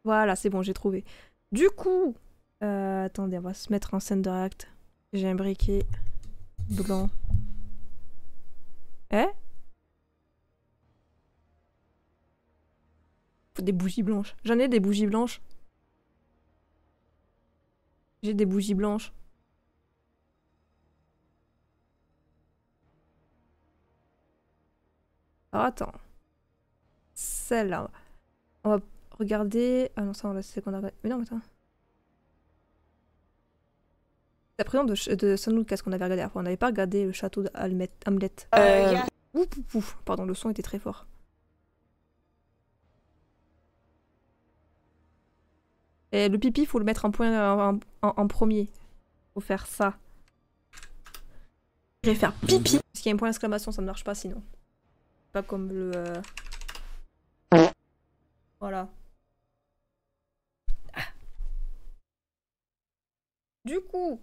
Voilà, c'est bon, j'ai trouvé. Du coup, attendez, on va se mettre en scène de réact. J'ai un briquet blanc. Eh? Faut des bougies blanches. J'en ai des bougies blanches. J'ai des bougies blanches. Alors attends. Celle-là. On va regarder... Ah non, ça on l'a c'est qu'on a regardé. Mais non, attends. C'est la présence de Saint-Loup qu'est-ce qu'on avait regardé après. On n'avait pas regardé le château d'Hamlet. Ouf, ouf, ouf. Pardon, le son était très fort. Et le pipi, faut le mettre en point en premier. Faut faire ça. Je vais faire pipi. Parce qu'il y a un point d'exclamation, ça ne marche pas sinon. Pas comme le... Voilà. Du coup,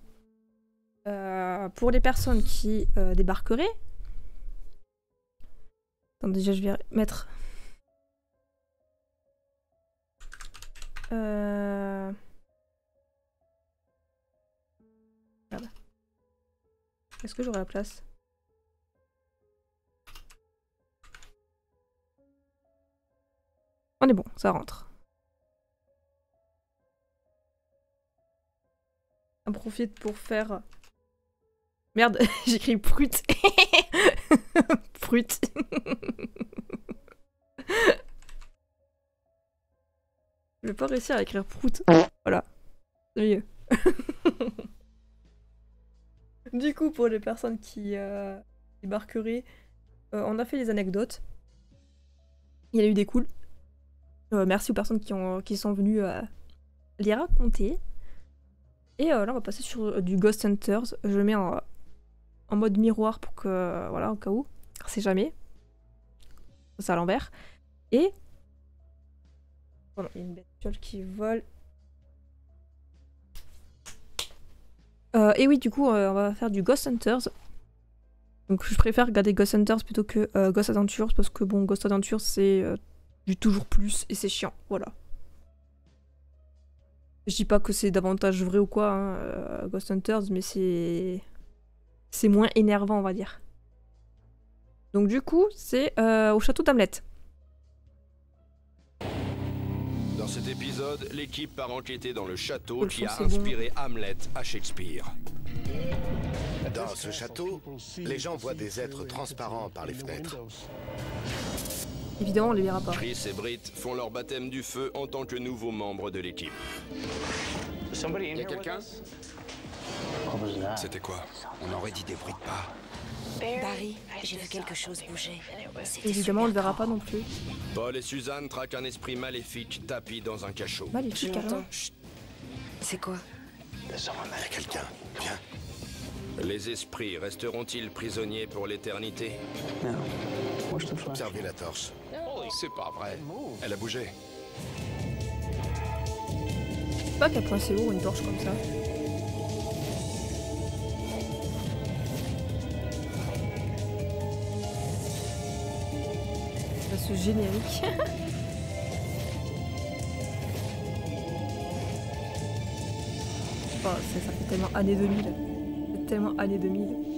pour les personnes qui débarqueraient... Attends, déjà je vais mettre... Merde. Est-ce que j'aurai la place? On est bon, ça rentre. On profite pour faire... Merde, j'écris prut. Prut. Je vais pas réussir à écrire prout. Voilà. C'est mieux. Du coup, pour les personnes qui débarqueraient, on a fait les anecdotes. Il y en a eu des cools. Merci aux personnes qui sont venues les raconter. Et là, on va passer sur du Ghost Hunters. Je le mets en mode miroir pour que, voilà, au cas où. On sait jamais. Ça à l'envers. Et... Oh non, il y a une bestiole qui vole. Et oui, du coup, on va faire du Ghost Hunters. Donc je préfère regarder Ghost Hunters plutôt que Ghost Adventures parce que bon, Ghost Adventures c'est du toujours plus et c'est chiant, voilà. Je dis pas que c'est davantage vrai ou quoi, hein, Ghost Hunters, mais c'est moins énervant, on va dire. Donc du coup, c'est au château d'Hamlet. Dans cet épisode, l'équipe part enquêter dans le château Le qui son, a c'est inspiré Hamlet à Shakespeare. Dans ce château, les gens voient des êtres transparents par les fenêtres. Évidemment, on les verra pas. Chris et Britt font leur baptême du feu en tant que nouveaux membres de l'équipe. Y a quelqu'un? C'était quoi? On aurait dit des bruits de pas. Barry, j'ai vu quelque chose bouger. C'était Évidemment, on le super verra grand. pas non plus. Paul et Suzanne traquent un esprit maléfique tapi dans un cachot. Maléfique, Je alors. l'entends. C'est quoi? Il y a quelqu'un. Viens. Les esprits resteront-ils prisonniers pour l'éternité? Observez la torche. C'est pas vrai. Elle a bougé. Je sais pas à quel point c'est lourd une torche comme ça. Là, ce générique. Oh, ça fait tellement années 2000. C'est tellement années 2000.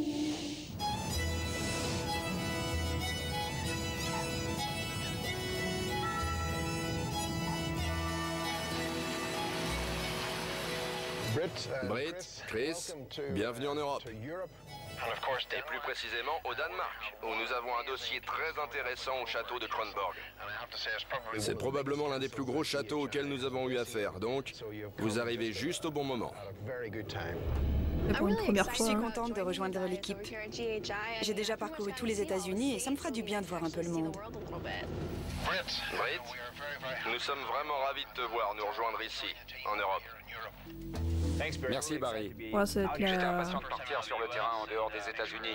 Britt, Chris, bienvenue en Europe. Et plus précisément au Danemark, où nous avons un dossier très intéressant au château de Kronborg. C'est probablement l'un des plus gros châteaux auxquels nous avons eu affaire, donc vous arrivez juste au bon moment. Mais pour une première Je fois. suis Hein. contente de rejoindre l'équipe. J'ai déjà parcouru tous les États-Unis et ça me fera du bien de voir un peu le monde. Britt, nous sommes vraiment ravis de te voir nous rejoindre ici, en Europe. Merci Barry. Voilà, ça va être J'étais la impatient de partir sur le terrain en dehors des États-Unis.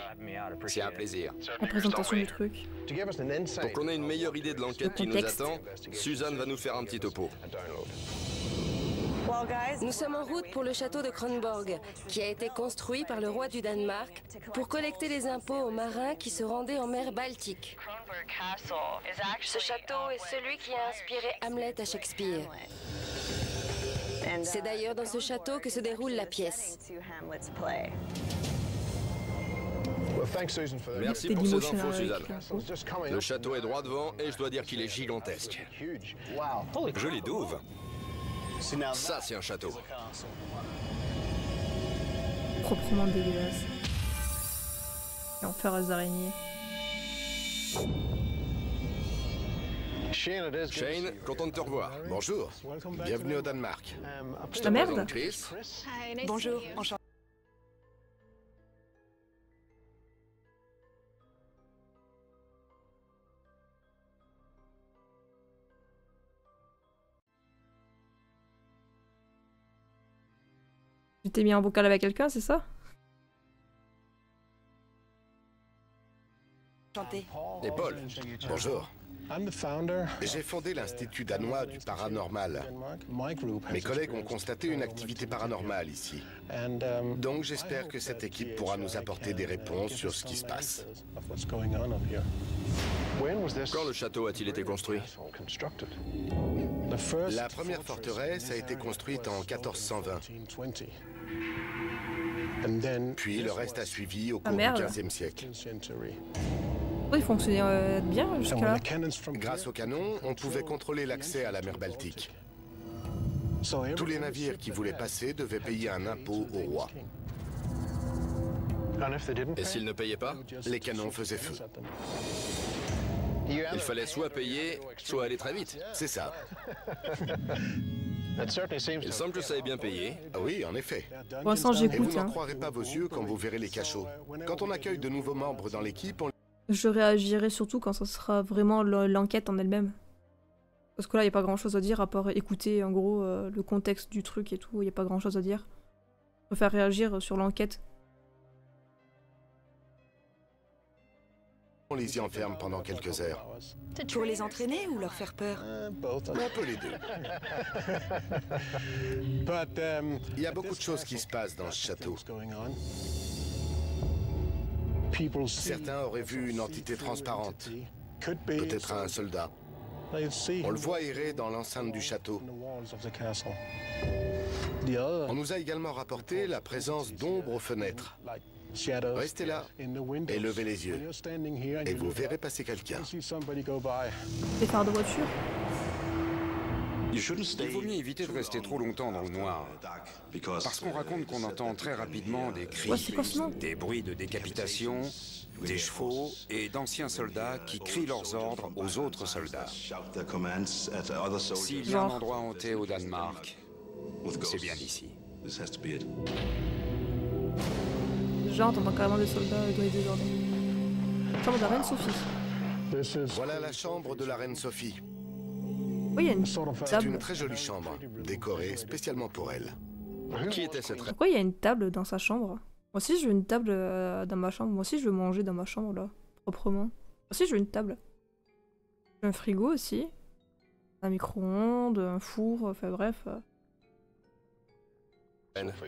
C'est un plaisir. présentation du truc. Pour qu'on ait une meilleure idée de l'enquête qui nous contexte. attend, Suzanne va nous faire un petit topo. Nous sommes en route pour le château de Kronborg, qui a été construit par le roi du Danemark pour collecter les impôts aux marins qui se rendaient en mer Baltique. Ce château est celui qui a inspiré Hamlet à Shakespeare. C'est d'ailleurs dans ce château que se déroule la pièce. Merci pour ces infos, Suzanne. Le château est droit devant et je dois dire qu'il est gigantesque. Jolie douve. Ça, c'est un château. Proprement dégueulasse. Et en fer aux araignées. Shane, content de te revoir. Bonjour, bienvenue au Danemark. Je te La merde. présente Chris. Bonjour, enchanté. Tu t'es mis en vocal avec quelqu'un, c'est ça? Et Paul. Bonjour. J'ai fondé l'Institut danois du paranormal. Mes collègues ont constaté une activité paranormale ici. Donc j'espère que cette équipe pourra nous apporter des réponses sur ce qui se passe. Quand le château a-t-il été construit? La première forteresse a été construite en 1420. Puis le reste a suivi au cours du merde. XVe siècle. Oui, il fonctionnait bien jusqu'à là. Grâce au canon, on pouvait contrôler l'accès à la mer Baltique. Tous les navires qui voulaient passer devaient payer un impôt au roi. Et s'ils ne payaient pas? Les canons faisaient feu. Il fallait soit payer, soit aller très vite. C'est ça. Il semble que ça ait bien payé. Ah oui, en effet. Pour l'instant, Et vous j'écoute. n'en Hein. croirez pas vos yeux quand vous verrez les cachots. Quand on accueille de nouveaux membres dans l'équipe, on Je réagirai surtout quand ça sera vraiment l'enquête en elle-même. Parce que là, il n'y a pas grand-chose à dire à part écouter en gros le contexte du truc et tout. Il n'y a pas grand-chose à dire. Je préfère réagir sur l'enquête. les y enferme pendant quelques heures. Pour les entraîner ou leur faire peur? Un peu les deux. Il y a beaucoup de choses qui se passent dans ce château. Certains auraient vu une entité transparente, peut-être un soldat. On le voit errer dans l'enceinte du château. On nous a également rapporté la présence d'ombres aux fenêtres. Restez là et levez les yeux, et vous verrez passer quelqu'un. Des phares de voiture. Il vaut mieux éviter de rester trop longtemps dans le noir. Parce qu'on raconte qu'on entend très rapidement des cris, Ouais, c'est quoi ce nom? des bruits de décapitation, des chevaux et d'anciens soldats qui crient leurs ordres aux autres soldats. S'il y a un Genre. endroit hanté au Danemark, c'est bien ici. Genre, t'entends carrément des soldats donner des ordres. Chambre de la reine Sophie. Voilà la chambre de la reine Sophie. Oui, il y a une C'est table. une très jolie chambre, décorée spécialement pour elle. Qui était cette reine? Pourquoi il y a une table dans sa chambre? Moi aussi, je veux une table dans ma chambre. Moi aussi, je veux manger dans ma chambre, là. Proprement. Moi aussi, je veux une table. J'ai un frigo aussi. Un micro-ondes, un four, enfin bref.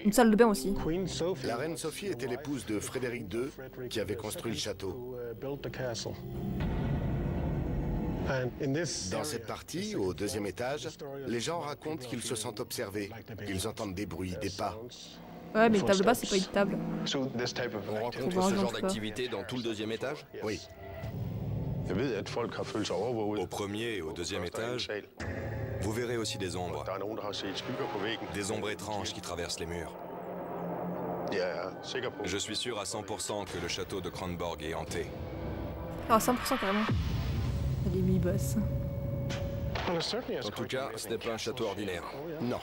Une salle de bain aussi. La reine Sophie était l'épouse de Frédéric II, qui avait construit le château. Dans cette partie, au deuxième étage, les gens racontent qu'ils se sentent observés. Ils entendent des bruits, des pas. Ouais, mais une table basse, c'est pas une table. On rencontre voir ce dans genre ce cas. d'activité dans tout le deuxième étage? Oui. Au premier et au deuxième étage, vous verrez aussi des ombres. Des ombres étranges qui traversent les murs. Je suis sûr à 100% que le château de Kronborg est hanté. Ah, 100% carrément. Elle est mi-basse. En tout cas, ce n'est pas un château ordinaire. Non.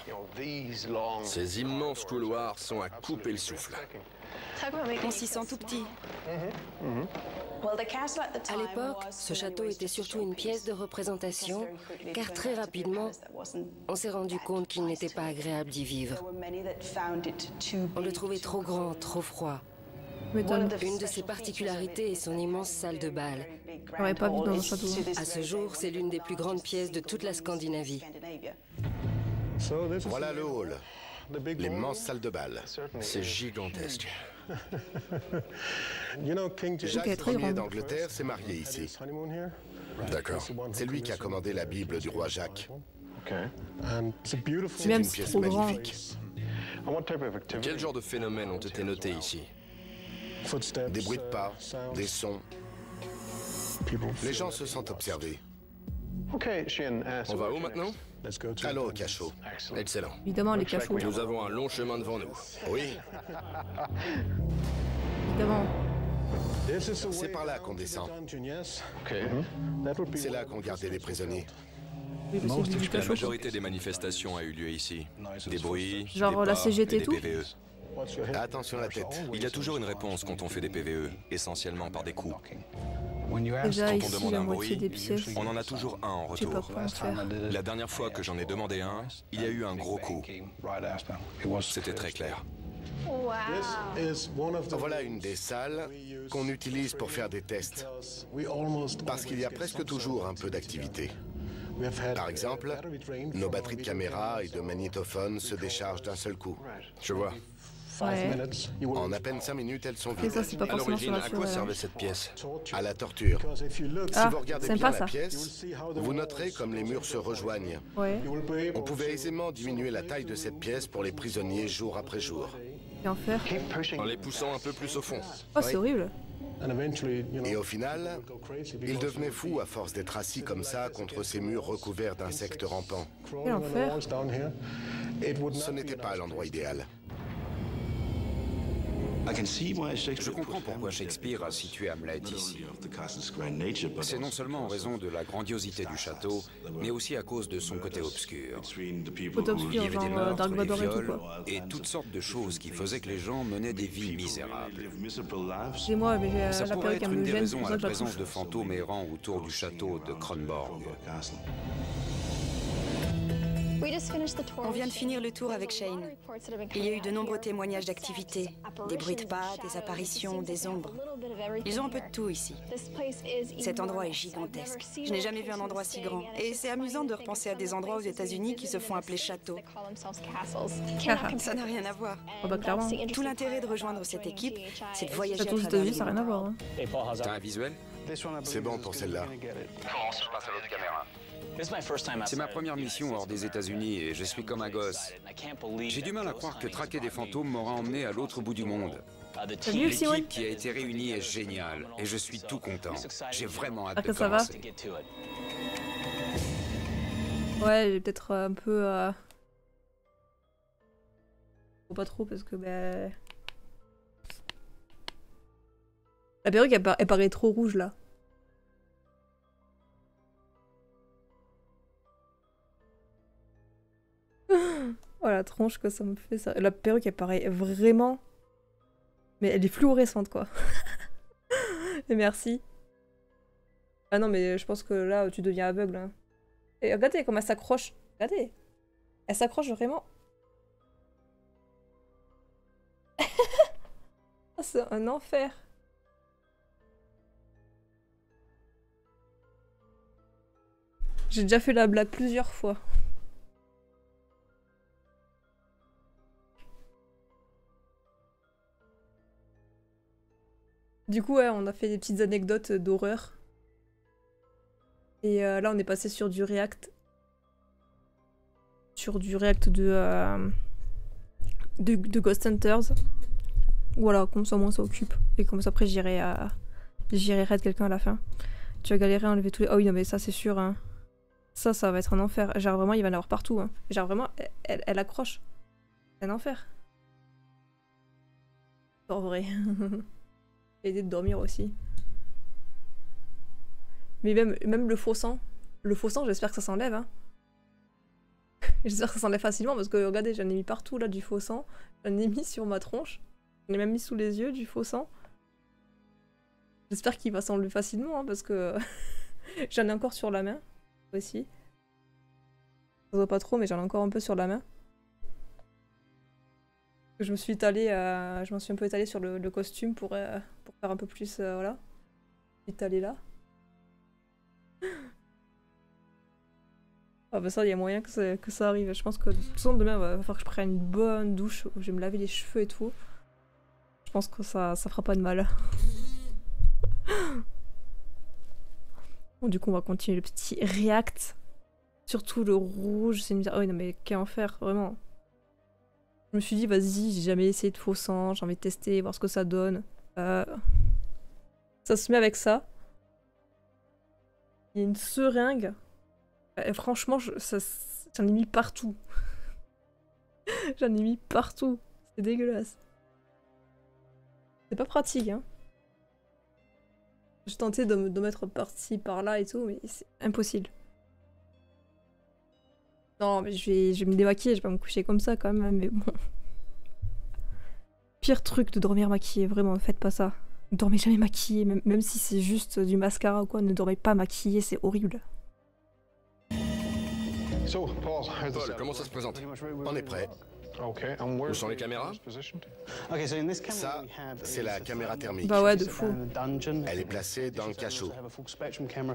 Ces immenses couloirs sont à couper le souffle. On s'y sent tout petit. À l'époque, ce château était surtout une pièce de représentation, car très rapidement, on s'est rendu compte qu'il n'était pas agréable d'y vivre. On le trouvait trop grand, trop froid. M'étonne. Une de ses particularités est son immense salle de bal. J'aurais pas vu dans un château. À ce jour, c'est l'une des plus grandes pièces de toute la Scandinavie. Voilà le hall. L'immense salle de bal. C'est gigantesque. Jacques très Ier grande. d'Angleterre s'est marié ici. D'accord. C'est lui qui a commandé la Bible du roi Jacques. C'est Même une si pièce trop grand. magnifique. Quel genre de phénomènes ont été notés ici? Des bruits de pas, des sons. Les gens se sentent observés. On va où maintenant? Allons au cachot. Excellent. Évidemment, les cachots. Nous avons un long chemin devant nous. Oui, Évidemment. c'est par là qu'on descend. C'est là qu'on gardait les prisonniers. Oui, parce qu'il y a du La cachot. majorité des manifestations a eu lieu ici. Des bruits, Genre des la pas CGT et et des tout PVE. Attention à la tête. Il y a toujours une réponse quand on fait des PVE, essentiellement par des coups. Déjà Quand on ici, demande la un moitié bruit, des pièces. on en a toujours un en Je sais pas retour. quoi en faire. La dernière fois que j'en ai demandé un, il y a eu un gros coup. C'était très clair. Voilà une des salles qu'on utilise pour faire des tests. Parce qu'il y a presque toujours un peu d'activité. Par exemple, nos batteries de caméra et de magnétophones se déchargent d'un seul coup. je vois. Ouais. En à peine 5 minutes, elles sont Et vides. ça, c'est pas À forcément l'origine, à quoi surnaturel. servait cette pièce? À la torture. Ah, Si vous regardez c'est bien pas la ça. pièce, vous noterez comme les murs se rejoignent. Ouais. On pouvait aisément diminuer la taille de cette pièce pour les prisonniers jour après jour. Et en faire. En les poussant un peu plus au fond. Oh, c'est horrible. Et au final, ils devenaient fous à force d'être assis comme ça contre ces murs recouverts d'insectes rampants. Quel enfer. Ce n'était pas l'endroit idéal. Je comprends pourquoi Shakespeare a situé Hamlet ici. C'est non seulement en raison de la grandiosité du château, mais aussi à cause de son côté obscur. Côté Il y obscur, avait des genre meurtres, Dark des Vador et tout viols, quoi. et toutes sortes de choses qui faisaient que les gens menaient des vies misérables. C'est moi, mais Ça la pourrait perruque être elle une me des gêne, c'est raisons pour à ça la que je la présence touche. de fantômes errants autour du château de Kronborg. On vient de finir le tour avec Shane. Il y a eu de nombreux témoignages d'activité, des bruits de pas, des apparitions, des ombres. Ils ont un peu de tout ici. Cet endroit est gigantesque. Je n'ai jamais vu un endroit si grand. Et c'est amusant de repenser à des endroits aux États-Unis qui se font appeler châteaux. Ça n'a rien à voir. Oh bah clairement. Tout l'intérêt de rejoindre cette équipe, c'est de voyager à Château aux travers États-Unis, le ça n'a rien à voir. Hein. T'as un visuel? C'est bon pour celle-là. Comment si je passe à l'autre caméra? C'est ma première mission hors des États-Unis et je suis comme un gosse. J'ai du mal à croire que traquer des fantômes m'aura emmené à l'autre bout du monde. Salut Simon. L'équipe qui a été réunie est géniale et je suis tout content. J'ai vraiment hâte Ah, de que ça va? commencer. Ouais, j'ai peut-être un peu. Faut pas trop parce que bah. La perruque elle paraît trop rouge là. Oh la tronche que ça me fait ça. La perruque elle paraît vraiment. Mais elle est fluorescente quoi. Et merci. Ah non mais je pense que là tu deviens aveugle. Hein. Et regardez comment elle s'accroche. Regardez. Elle s'accroche vraiment. Oh, c'est un enfer. J'ai déjà fait la blague plusieurs fois. Du coup, ouais, on a fait des petites anecdotes d'horreur. Et là, on est passé sur du React. Sur du React de Ghost Hunters. Voilà, comme ça, moi, ça occupe. Et comme ça, après, j'irai raid quelqu'un à la fin. Tu vas galérer à enlever tous les... Oh oui, non, mais ça, c'est sûr, hein. Ça va être un enfer. Genre, vraiment, il va y en avoir partout, hein. Genre, vraiment, elle accroche. C'est un enfer. En vrai. Aider de dormir aussi. Mais même le faux sang. Le faux sang, j'espère que ça s'enlève, hein. J'espère que ça s'enlève facilement parce que, regardez, j'en ai mis partout, là, du faux sang. J'en ai mis sur ma tronche. J'en ai même mis sous les yeux, du faux sang. J'espère qu'il va s'enlever facilement, hein, parce que... j'en ai encore sur la main, aussi. Ça se voit pas trop, mais j'en ai encore un peu sur la main. Je me suis je m'en suis un peu étalée sur le costume pour faire un peu plus, voilà. Étalée là. Ah bah ça, il y a moyen que ça arrive. Je pense que de toute façon, demain, il va falloir que je prenne une bonne douche. Je vais me laver les cheveux et tout. Je pense que ça fera pas de mal. Bon, du coup, on va continuer le petit react Surtout le rouge, c'est une... Oh oui, non mais quel enfer, vraiment. Je me suis dit, vas-y, j'ai jamais essayé de faux sang, j'ai envie de tester, voir ce que ça donne. Ça se met avec ça. Il y a une seringue. Et franchement, j'en ai mis partout. J'en ai mis partout. C'est dégueulasse. C'est pas pratique, hein. J'ai tenté de me mettre par-ci, par-là et tout, mais c'est impossible. Non, mais je vais me démaquiller, je vais pas me coucher comme ça quand même, mais bon. Pire truc de dormir maquillé, vraiment, ne faites pas ça. Ne dormez jamais maquillé, même si c'est juste du mascara ou quoi, ne dormez pas maquillé, c'est horrible. Paul, comment ça se présente? On est prêt. Où sont les caméras? Ça, c'est la caméra thermique. Bah ouais, de fou. Elle est placée dans le cachot.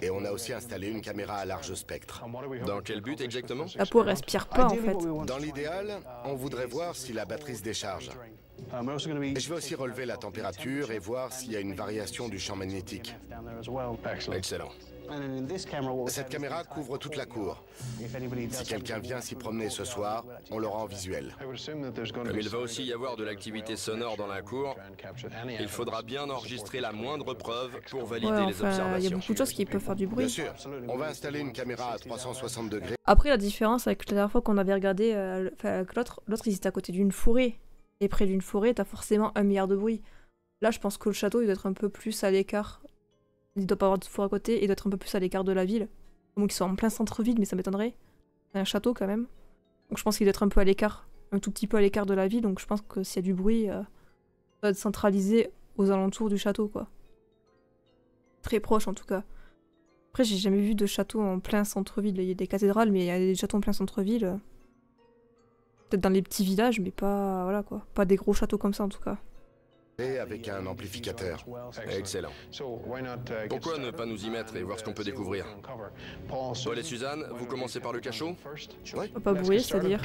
Et on a aussi installé une caméra à large spectre. Dans quel but exactement? La peau respire pas en fait. Dans l'idéal, on voudrait voir si la batterie se décharge. Et je vais aussi relever la température et voir s'il y a une variation du champ magnétique. Excellent. Cette caméra couvre toute la cour. Si quelqu'un vient s'y promener ce soir, on l'aura en visuel. Comme il va aussi y avoir de l'activité sonore dans la cour, il faudra bien enregistrer la moindre preuve pour valider Ouais, les enfin, il y a observations. beaucoup de choses qui peuvent faire du bruit. Bien sûr, on va installer une caméra à 360 degrés. Après, la différence avec la dernière fois qu'on avait regardé, avec l'autre, ils étaient à côté d'une forêt. Et près d'une forêt, t'as forcément 1 milliard de bruit. Là, je pense que le château, il doit être un peu plus à l'écart. Il doit pas avoir de forêt à côté, il doit être un peu plus à l'écart de la ville. Donc ils sont en plein centre-ville, mais ça m'étonnerait. C'est un château quand même. Donc je pense qu'il doit être un peu à l'écart. Un tout petit peu à l'écart de la ville, donc je pense que s'il y a du bruit, ça doit être centralisé aux alentours du château, quoi. Très proche en tout cas. Après, j'ai jamais vu de château en plein centre-ville. Il y a des cathédrales, mais il y a des châteaux en plein centre-ville. Peut-être dans les petits villages, mais pas, voilà quoi. Pas des gros châteaux comme ça en tout cas. Avec un amplificateur. Excellent. Pourquoi ne pas nous y mettre et voir ce qu'on peut découvrir? Paul et Suzanne, vous commencez par le cachot? Ouais. Faut pas brûler, c'est-à-dire.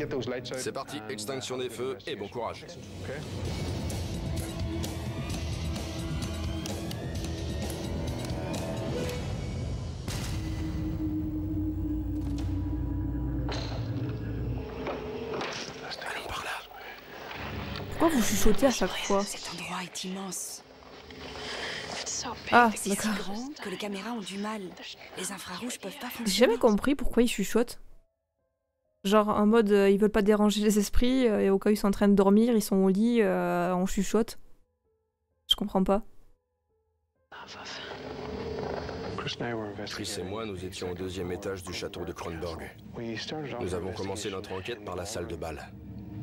C'est parti, extinction des feux et bon courage. Allons par là. Pourquoi vous chuchotez à chaque fois? Cet endroit est immense. Ah, C'est si d'accord. grand que les caméras ont du mal. Les infrarouges peuvent pas J'ai fonctionner. jamais compris pourquoi ils chuchotent. Genre en mode ils veulent pas déranger les esprits et au cas où ils sont en train de dormir, ils sont au lit, on chuchote. Je comprends pas. Chris et moi, nous étions au 2e étage du château de Kronborg. Nous avons commencé notre enquête par la salle de bal.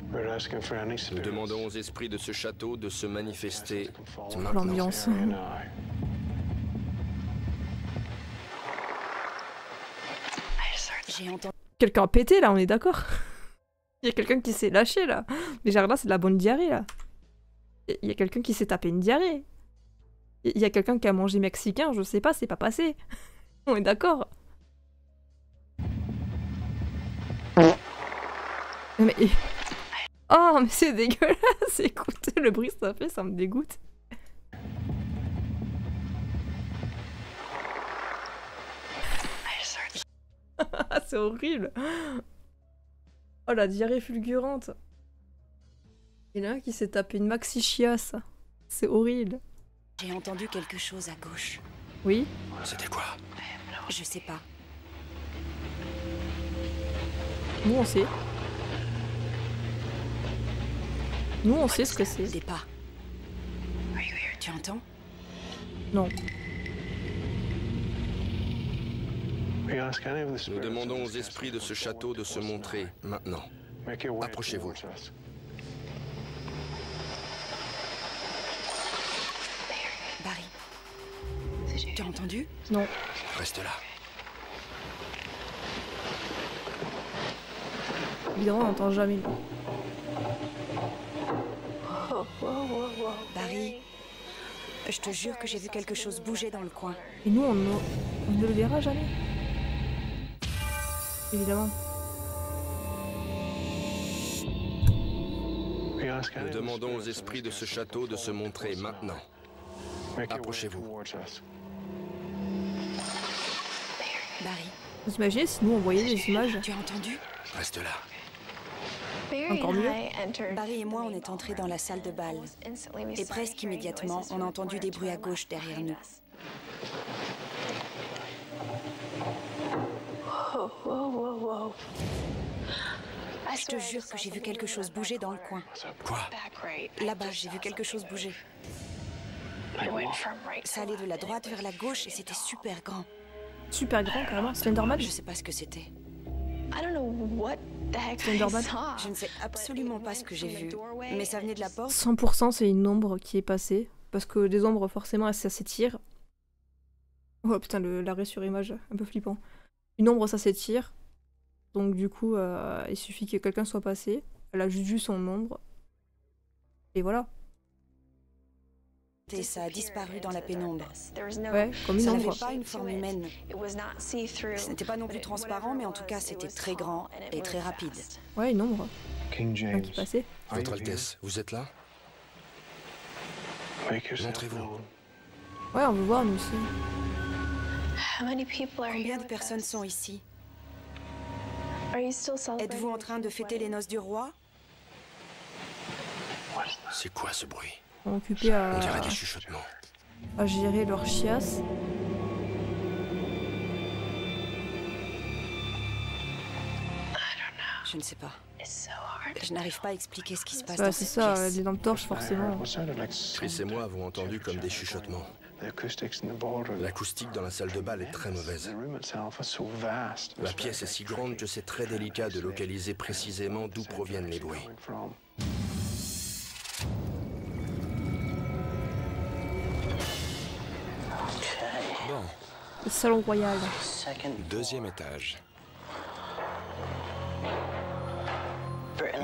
Nous demandons aux esprits de ce château de se manifester maintenant. L'ambiance. J'ai entendu. Quelqu'un a pété là, on est d'accord? Il y a quelqu'un qui s'est lâché là. Mais genre là, c'est de la bonne diarrhée là. Il y a quelqu'un qui s'est tapé une diarrhée. Il y a quelqu'un qui a mangé mexicain, je sais pas, c'est pas passé. On est d'accord. Mais... Oh, mais c'est dégueulasse. Écoutez, le bruit que ça fait, ça me dégoûte. C'est horrible. Oh, la diarrhée fulgurante. Il y en a un qui s'est tapé une maxi chiasse. C'est horrible. J'ai entendu quelque chose à gauche. Oui. C'était quoi? Je sais pas. Nous, on sait. Nous, on sait ce que c'est. Des pas. Tu entends? Non. Nous demandons aux esprits de ce château de se montrer maintenant. Approchez-vous. Barry. Tu as entendu? Non. Reste là. Évidemment, on n'entend jamais. Barry, je te jure que j'ai vu quelque chose bouger dans le coin. Et nous, on ne le verra jamais. Évidemment. Nous demandons aux esprits de ce château de se montrer maintenant. Approchez-vous. Barry, Vous imaginez si nous on voyait les images? Tu as entendu? Reste là. Encore mieux. Barry et moi, on est entrés dans la salle de bal. Et presque immédiatement, on a entendu des bruits à gauche derrière nous. Je te jure que j'ai vu quelque chose bouger dans le coin. Quoi? Là-bas, j'ai vu quelque chose bouger. Ça allait de la droite vers la gauche et c'était super grand. Super grand, carrément. Slenderman? Je sais pas ce que c'était. Slenderman? Je ne sais absolument pas ce que j'ai vu, mais ça venait de la porte. 100% c'est une ombre qui est passée. Parce que les ombres, forcément, ça s'étire. Oh putain, l'arrêt sur image, un peu flippant. Une ombre, ça s'étire. Donc du coup, il suffit que quelqu'un soit passé. Elle a juste vu son ombre. Et voilà. Et ça a disparu dans la pénombre. Ouais, comme une Ça ombre. n'avait pas une forme humaine. Ce n'était pas non plus transparent, mais en tout cas, c'était très grand et très rapide. Ouais, une ombre. Un qui passait. Votre Altesse, vous êtes là? Montrez-vous. Ouais, on veut voir nous aussi. Combien de personnes sont ici? Êtes-vous en train de fêter les noces du roi? C'est quoi ce bruit? Ils sont occupés On dirait des chuchotements. à gérer leur chiasse. Je ne sais pas. Je n'arrive pas à expliquer ce qui se passe Bah, dans c'est cette ça, pièce. les lampes torches, forcément. Chris et moi avons entendu comme des chuchotements. L'acoustique dans la salle de bal est très mauvaise. La pièce est si grande que c'est très délicat de localiser précisément d'où proviennent les bruits. Bon, Le salon royal. deuxième étage.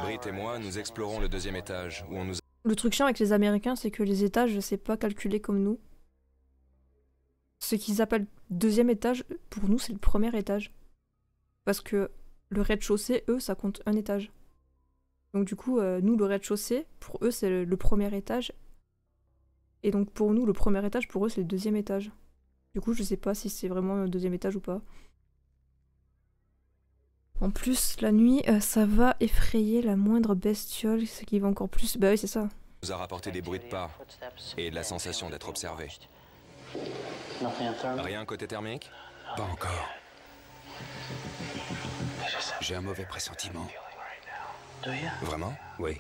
Britt et moi, nous explorons le deuxième étage, où on nous Le truc chiant avec les Américains, c'est que les étages, c'est pas calculé comme nous. Ce qu'ils appellent deuxième étage, pour nous, c'est le premier étage. Parce que le rez-de-chaussée, eux, ça compte un étage. Donc du coup, nous, le rez-de-chaussée, pour eux, c'est le premier étage. Et donc pour nous, le premier étage, pour eux, c'est le deuxième étage. Du coup, je sais pas si c'est vraiment un deuxième étage ou pas. En plus, la nuit, ça va effrayer la moindre bestiole, ce qui va encore plus... Bah oui, c'est ça. a rapporté des bruits de pas et la sensation d'être observé. Rien côté thermique? Pas encore. J'ai un mauvais pressentiment. Vraiment? Oui.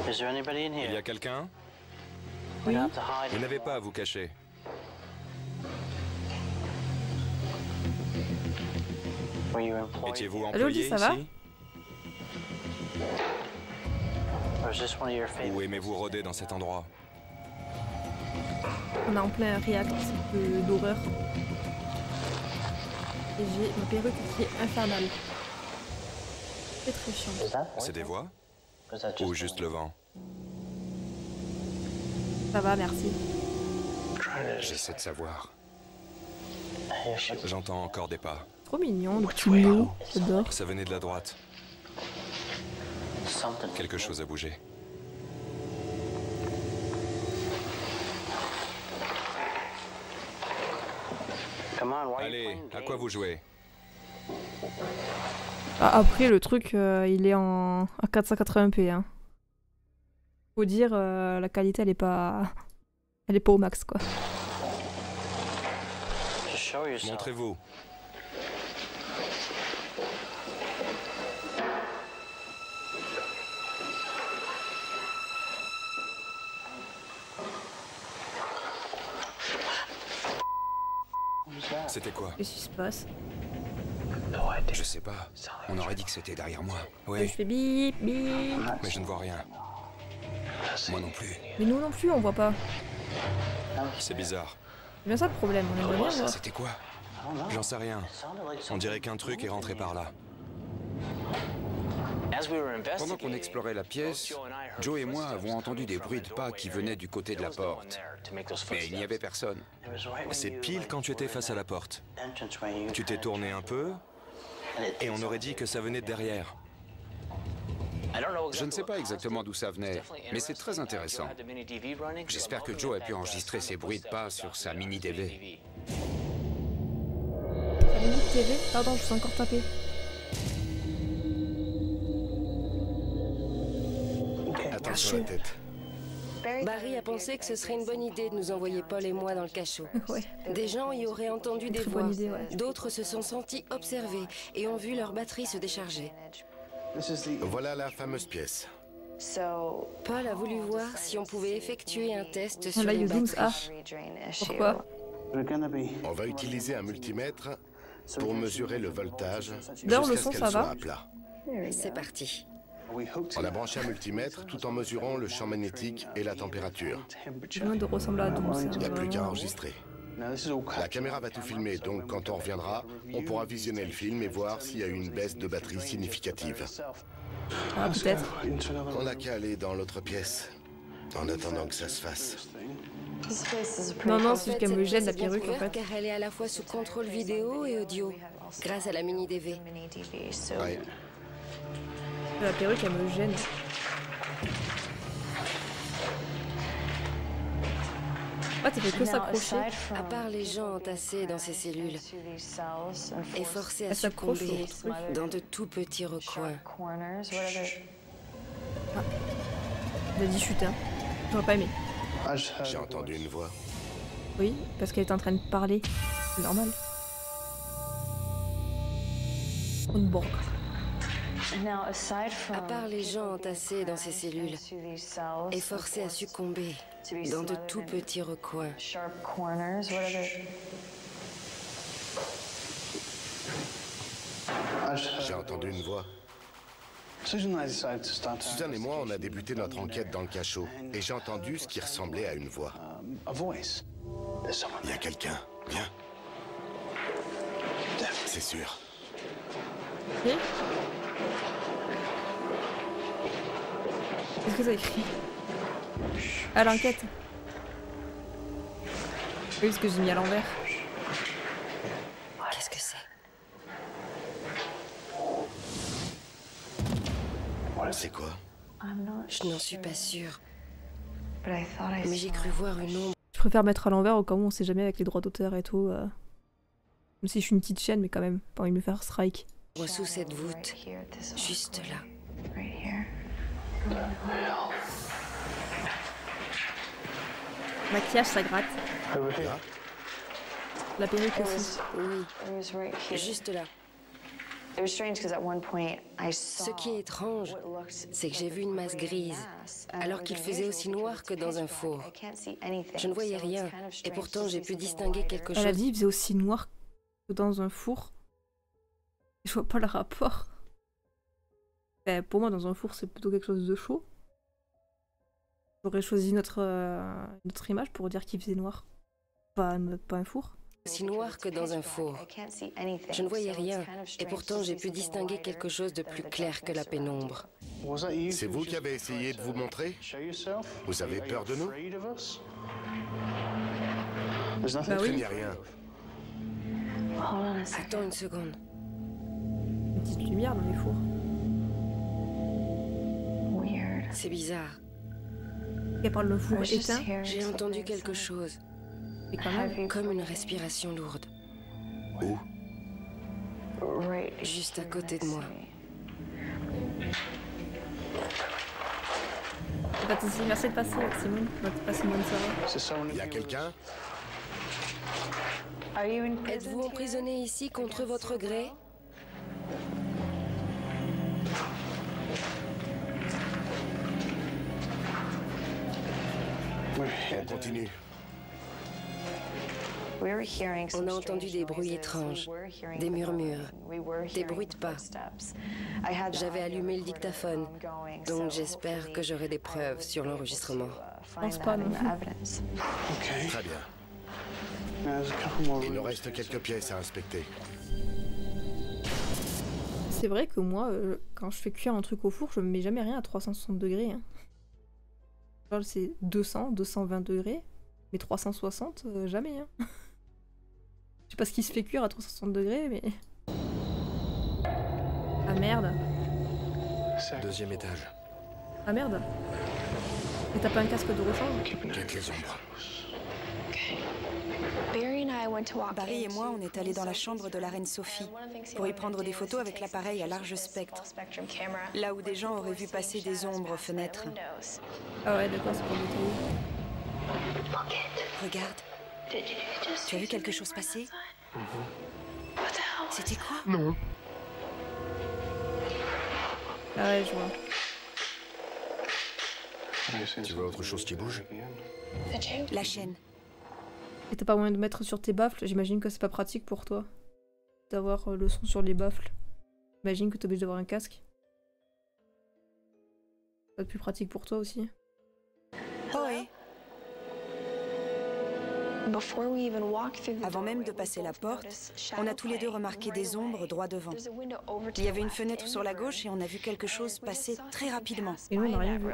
Il y a quelqu'un? Oui. Vous n'avez pas à vous cacher. Étiez-vous Allô, employé Lily, ça va? ici? Ou aimez-vous rôder dans cet endroit? On est en plein react d'horreur. Et j'ai ma perruque qui est infernale. C'est très chiant. C'est des voix? Ou juste le vent? Ça va, merci. J'essaie de savoir. J'entends encore des pas. Trop mignon, le petit loup. J'adore. Ça venait de la droite. Quelque chose a bougé. Allez, à quoi vous jouez? Ah, après, le truc, il est en 480p. Hein. Faut dire, la qualité, elle est pas au max, quoi. Montrez-vous. C'était quoi? Qu'est-ce qui se passe? Je sais pas. On aurait dit que c'était derrière moi. Je Oui, fais bip, bip. mais je ne vois rien. Moi non plus. Mais nous non plus, on voit pas. C'est bizarre. C'est bien ça le problème, on aimerait bien voir. C'était quoi? J'en sais rien. On dirait qu'un truc est rentré par là. Pendant qu'on explorait la pièce, Joe et moi avons entendu des bruits de pas qui venaient du côté de la porte. Mais il n'y avait personne. C'est pile quand tu étais face à la porte. Tu t'es tourné un peu, et on aurait dit que ça venait de derrière. Je ne sais pas exactement d'où ça venait, mais c'est très intéressant. J'espère que Joe a pu enregistrer ces bruits de pas sur sa mini-DV. TV. Pardon, je suis encore tapé. Attention à la tête. Barry a pensé que ce serait une bonne idée de nous envoyer Paul et moi dans le cachot. Ouais. Des gens y auraient entendu des Très voix. bonne idée, ouais. D'autres se sont sentis observés et ont vu leur batterie se décharger. Voilà la fameuse pièce. Paul a voulu voir si on pouvait effectuer un test sur Là, les Usings. Ah, batteries. pourquoi? On va utiliser un multimètre pour mesurer le voltage D'ailleurs, le jusqu'à son, ce ça qu'elle soit va? à plat. C'est parti. On a branché un multimètre tout en mesurant le champ magnétique et la température. Loin de ressembler à 12. Il n'y a plus qu'à enregistrer. La caméra va tout filmer, donc quand on reviendra, on pourra visionner le film et voir s'il y a eu une baisse de batterie significative. Ah, peut-être. On n'a qu'à aller dans l'autre pièce, en attendant que ça se fasse. Non, non, En c'est fait, juste qu'elle me cette gêne la pièce est perruque en découverte fait. car elle est à la fois sous contrôle vidéo et audio, grâce à la mini DV. Ouais. La perruque, elle me gêne. Ah, t'as fait que s'accrocher. À part les gens entassés dans ces cellules et forcés à Elle s'accroche succomber au truc. dans de tout petits recoins. Elle a dit chute, hein. J'aurais pas aimé. J'ai entendu une voix. Oui, parce qu'elle est en train de parler. C'est normal. Une banque. À part les gens entassés dans ces cellules et forcés à succomber dans de tout petits recoins. J'ai entendu une voix. Suzanne et moi, on a débuté notre enquête dans le cachot. Et j'ai entendu ce qui ressemblait à une voix. Il y a quelqu'un. Viens. C'est sûr. Oui. Qu'est-ce que ça écrit? À l'enquête. Oui, parce que j'ai mis à l'envers. Qu'est-ce que c'est? C'est quoi? Je n'en suis pas sûre. Mais j'ai cru voir une ombre. Je préfère mettre à l'envers au cas où on sait jamais avec les droits d'auteur et tout. Même si je suis une petite chaîne, mais quand même, pas envie de me faire strike. Sous cette voûte, juste là. Maquillage, ça gratte. Là? La perruque aussi. Oui, juste là. Ce qui est étrange, c'est que j'ai vu une masse grise, alors qu'il faisait aussi noir que dans un four. Je ne voyais rien, et pourtant j'ai pu distinguer quelque chose. Elle a dit qu'il faisait aussi noir que dans un four. Je vois pas le rapport. Ben, pour moi, dans un four, c'est plutôt quelque chose de chaud. J'aurais choisi notre image pour dire qu'il faisait noir. Pas un four. Aussi noir que dans un four. Je ne voyais rien, et pourtant j'ai pu distinguer quelque chose de plus clair que la pénombre. C'est vous qui avez essayé de vous montrer? Vous avez peur de nous? Bah Il oui. n'y a rien. Attends une seconde. Une petite lumière dans les fours. C'est bizarre. Elle parle d'un four éteint. J'ai entendu quelque chose, Et quand même. comme une respiration lourde, Où? juste à côté de moi. Pas de soucis. Merci de passer, Simone. Passe une bonne soirée. Il y a quelqu'un? Êtes-vous emprisonné ici contre votre gré? On continue. On a entendu des bruits étranges, des murmures, des bruits de pas. J'avais allumé le dictaphone, donc j'espère que j'aurai des preuves sur l'enregistrement. Je pense pas, non. Très bien. Il nous reste quelques pièces à inspecter. C'est vrai que moi, quand je fais cuire un truc au four, je me mets jamais rien à 360 degrés. Hein. Genre, c'est 200, 220 degrés, mais 360, jamais. Hein. Je sais pas ce qui se fait cuire à 360 degrés, mais... Ah merde. Deuxième étage. Ah merde. Et t'as pas un casque de rechange? Quelques ombres. Barry et moi, on est allés dans la chambre de la reine Sophie pour y prendre des photos avec l'appareil à large spectre, là où des gens auraient vu passer des ombres aux fenêtres. Ah ouais, d'accord, c'est pour détailler. Regarde. Tu as vu quelque chose passer? C'était quoi? Non. Ah ouais, je vois. Tu vois autre chose qui bouge? La chaîne. Et t'as pas moyen de mettre sur tes baffles? J'imagine que c'est pas pratique pour toi d'avoir le son sur les baffles. J'imagine que t'es obligé d'avoir un casque. Ça va être plus pratique pour toi aussi. Oh oui. Avant même de passer la porte, on a tous les deux remarqué des ombres droit devant. Il y avait une fenêtre sur la gauche et on a vu quelque chose passer très rapidement. Et nous, on n'a rien vu.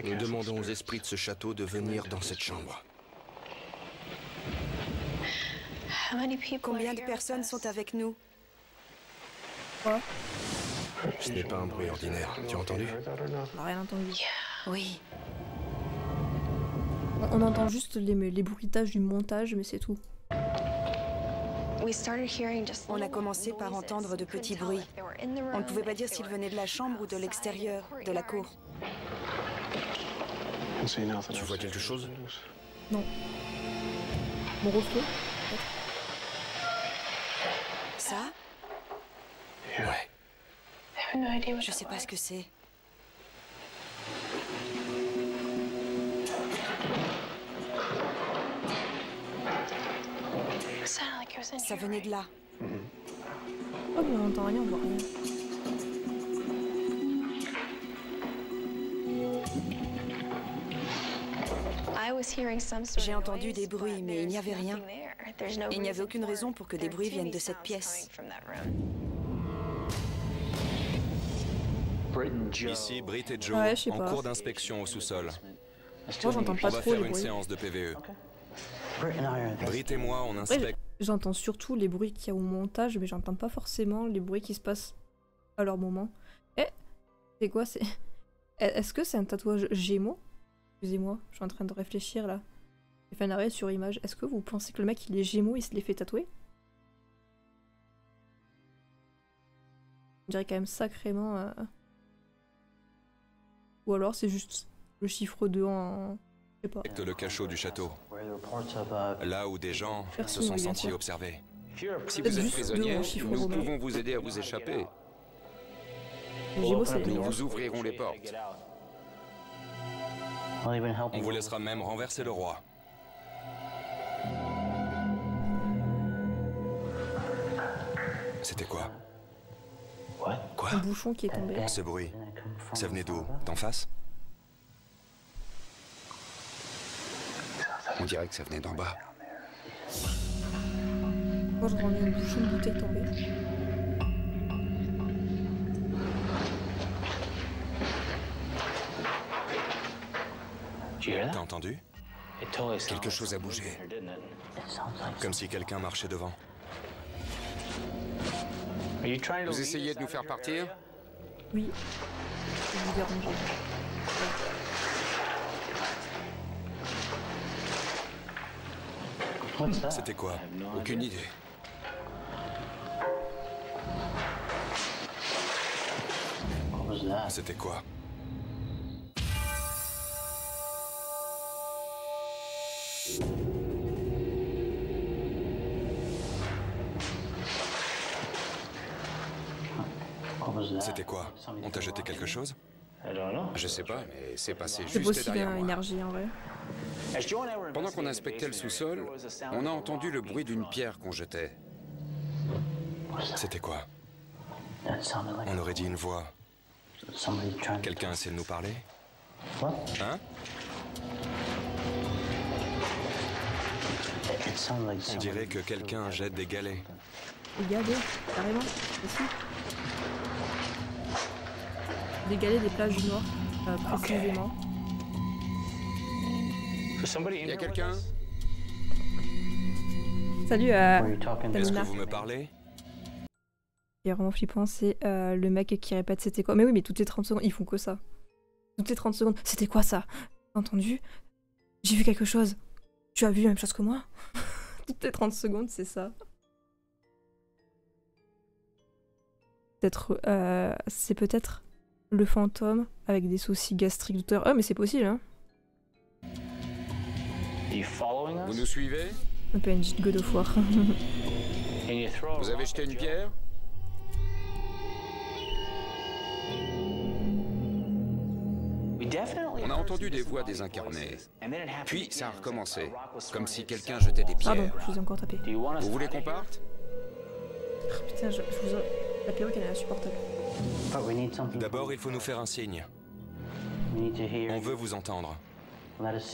Nous demandons aux esprits de ce château de venir dans cette chambre. Combien de personnes sont avec nous? Quoi? Ce n'est pas un bruit ordinaire. Tu as entendu? On n'a rien entendu. Oui. On entend juste les bruitages du montage, mais c'est tout. On a commencé par entendre de petits bruits. On ne pouvait pas dire s'ils venaient de la chambre ou de l'extérieur, de la cour. Tu vois quelque chose? Non. Mon reflet? Ça? Ouais. Je sais pas ce que c'est. Ça venait de là. Oh, mais on n'entend rien, on voit rien. J'ai entendu des bruits, mais il n'y avait rien. Il n'y avait aucune raison pour que des bruits viennent de cette pièce. Ici, Britt et Joe, Ouais, je sais en pas. cours d'inspection au sous-sol. Moi, j'entends On pas va trop faire les une bruits. séance de PVE. Britt et moi, on Après, inspecte... j'entends surtout les bruits qu'il y a au montage, mais j'entends pas forcément les bruits qui se passent à leur moment. Eh, c'est quoi? Est-ce que c'est un tatouage Gémeaux? Excusez-moi, je suis en train de réfléchir là. J'ai fait un arrêt sur image. Est-ce que vous pensez que le mec il est Gémeaux, il se les fait tatouer? Je dirais quand même sacrément... Ou alors c'est juste le chiffre 2 en... Je sais pas. le cachot du château. Là où des gens Merci, se sont oui, bien sentis sûr. observés. Si Peut-être vous êtes juste prisonnier, deux en chiffre nous romain. pouvons vous aider à vous échapper. Les Gémeaux c'est les Nous meilleurs. vous ouvrirons les portes. On vous laissera même renverser le roi. C'était quoi? Quoi? Un bouchon qui est tombé. Ce bruit, ça venait d'où? D'en face? On dirait que ça venait d'en bas. Moi j'entends un bouchon de bouteille tomber. T'as entendu? Quelque chose a bougé. Comme si quelqu'un marchait devant. Vous essayez de nous faire partir? Oui. Je vais vous déranger. C'était quoi? Aucune idée. C'était quoi? C'était quoi? On t'a jeté quelque chose? Je sais pas, mais c'est passé C'est juste possible, derrière hein, moi. énergie en vrai. Pendant qu'on inspectait le sous-sol, on a entendu le bruit d'une pierre qu'on jetait. C'était quoi? On aurait dit une voix. Quelqu'un essaie de nous parler? Hein? On dirait que quelqu'un jette des galets. Regardez, carrément, aussi. Des galets des plages du Nord, précisément. Il y a quelqu'un? Salut Est-ce que Tamina. vous me parlez? Ce qui est vraiment flippant, c'est le mec qui répète c'était quoi. Mais oui, mais toutes les 30 secondes, ils font que ça. Toutes les 30 secondes, c'était quoi ça? T'as entendu? J'ai vu quelque chose. Tu as vu la même chose que moi? Toutes les 30 secondes, c'est ça. Peut-être, c'est peut-être le fantôme avec des soucis gastriques d'auteur. Ah, mais c'est possible, hein. Vous nous suivez? Un PNJ de God of War. Vous avez jeté une pierre? On a entendu des voix désincarnées. Puis ça a recommencé, comme si quelqu'un jetait des pierres. Pardon, je vous ai encore tapé. Vous voulez qu'on parte? Oh, putain, la perruque elle est insupportable. D'abord, il faut nous faire un signe. On veut vous entendre.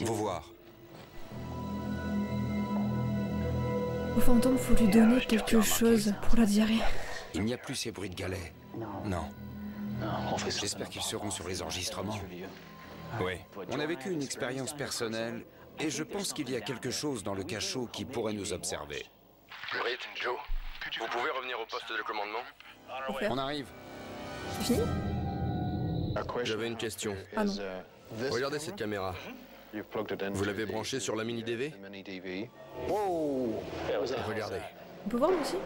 Vous voir. Au fantôme, faut lui donner quelque chose pour la diarrhée. Il n'y a plus ces bruits de galets. Non. J'espère qu'ils seront sur les enregistrements. Oui. On a vécu une expérience personnelle et je pense qu'il y a quelque chose dans le cachot qui pourrait nous observer. Britt, Joe, vous pouvez revenir au poste de commandement? On arrive. C'est fini? J'avais une question. Ah non. Regardez cette caméra. Vous l'avez branchée sur la mini DV? Regardez. On peut voir nous aussi?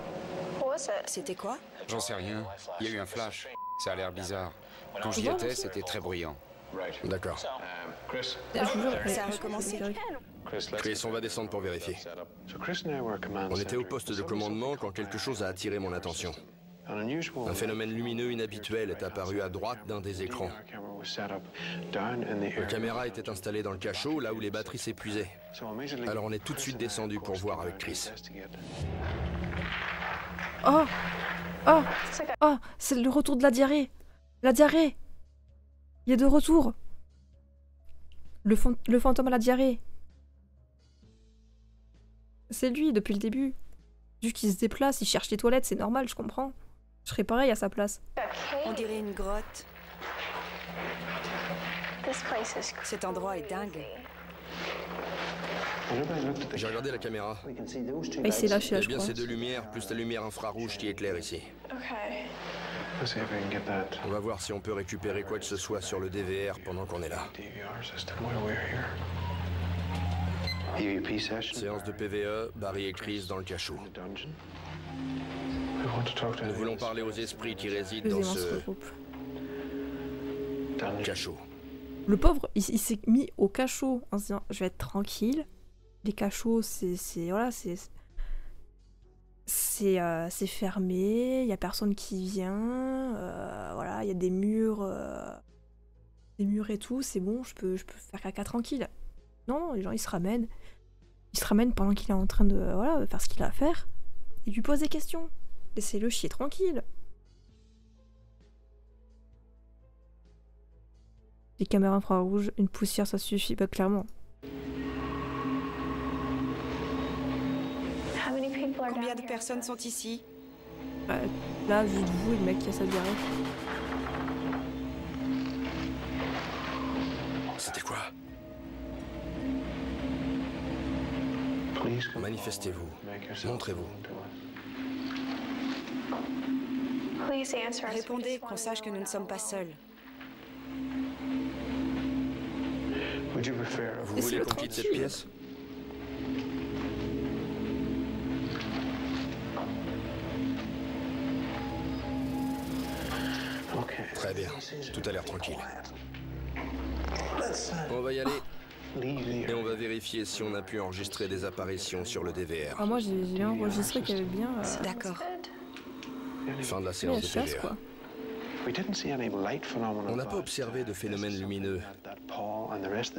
C'était quoi? J'en sais rien. Il y a eu un flash. Ça a l'air bizarre. Quand j'y étais, c'était très bruyant. D'accord. Je vous jure, Ça a recommencé. Chris, on va descendre pour vérifier. On était au poste de commandement quand quelque chose a attiré mon attention. Un phénomène lumineux inhabituel est apparu à droite d'un des écrans. La caméra était installée dans le cachot, là où les batteries s'épuisaient. Alors on est tout de suite descendu pour voir avec Chris. Oh! Oh! Oh! C'est le retour de la diarrhée! La diarrhée! Il est de retour! Le fantôme à la diarrhée! C'est lui, depuis le début. Vu qu'il se déplace, il cherche les toilettes, c'est normal, je comprends. Je serais pareil à sa place. On dirait une grotte. Cet endroit est dingue. J'ai regardé la caméra. Ah, il s'est lâché, Il y je a bien crois. ces deux lumières, plus la lumière infrarouge qui éclaire ici. On va voir si on peut récupérer quoi que ce soit sur le DVR pendant qu'on est là. Séance de PVE, Barry et Chris dans le cachot. Nous voulons parler aux esprits qui résident dans Excusez-moi, ce ce regroupe. cachot. Le pauvre, il s'est mis au cachot en se disant je vais être tranquille. Les cachots, c'est fermé, il y a personne qui vient, voilà, il y a des murs et tout, c'est bon, je peux faire caca tranquille. Non, les gens ils se ramènent pendant qu'il est en train de voilà, faire ce qu'il a à faire. Ils lui posent des questions. Laissez-le chier tranquille. Les caméras infrarouges, une poussière, ça suffit pas clairement. Combien de personnes sont ici? Là, vu de vous, le mec qui a sa diarrhée. C'était quoi? Manifestez-vous. Montrez-vous. Répondez, qu'on sache que nous ne sommes pas seuls. Vous voulez qu'on quitte cette pièce? Très bien. Tout a l'air tranquille. On va y aller. Et on va vérifier si on a pu enregistrer des apparitions sur le DVR. Ah, moi j'ai bien enregistré qu'il y avait bien. D'accord. Fin de la la séance de chasse, PVE. quoi. On n'a pas observé de phénomène lumineux.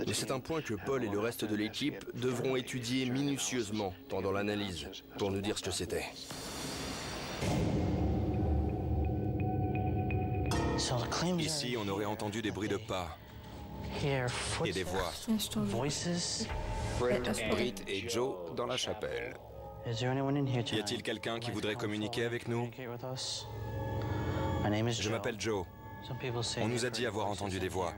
Mais c'est un point que Paul et le reste de l'équipe devront étudier minutieusement pendant l'analyse pour nous dire ce que c'était. Ici, on aurait entendu des bruits de pas et des voix. Tiens, je t'en veux. Britt et Joe dans la chapelle. Y a-t-il quelqu'un qui voudrait communiquer avec nous? Je m'appelle Joe. On nous a dit avoir entendu des voix.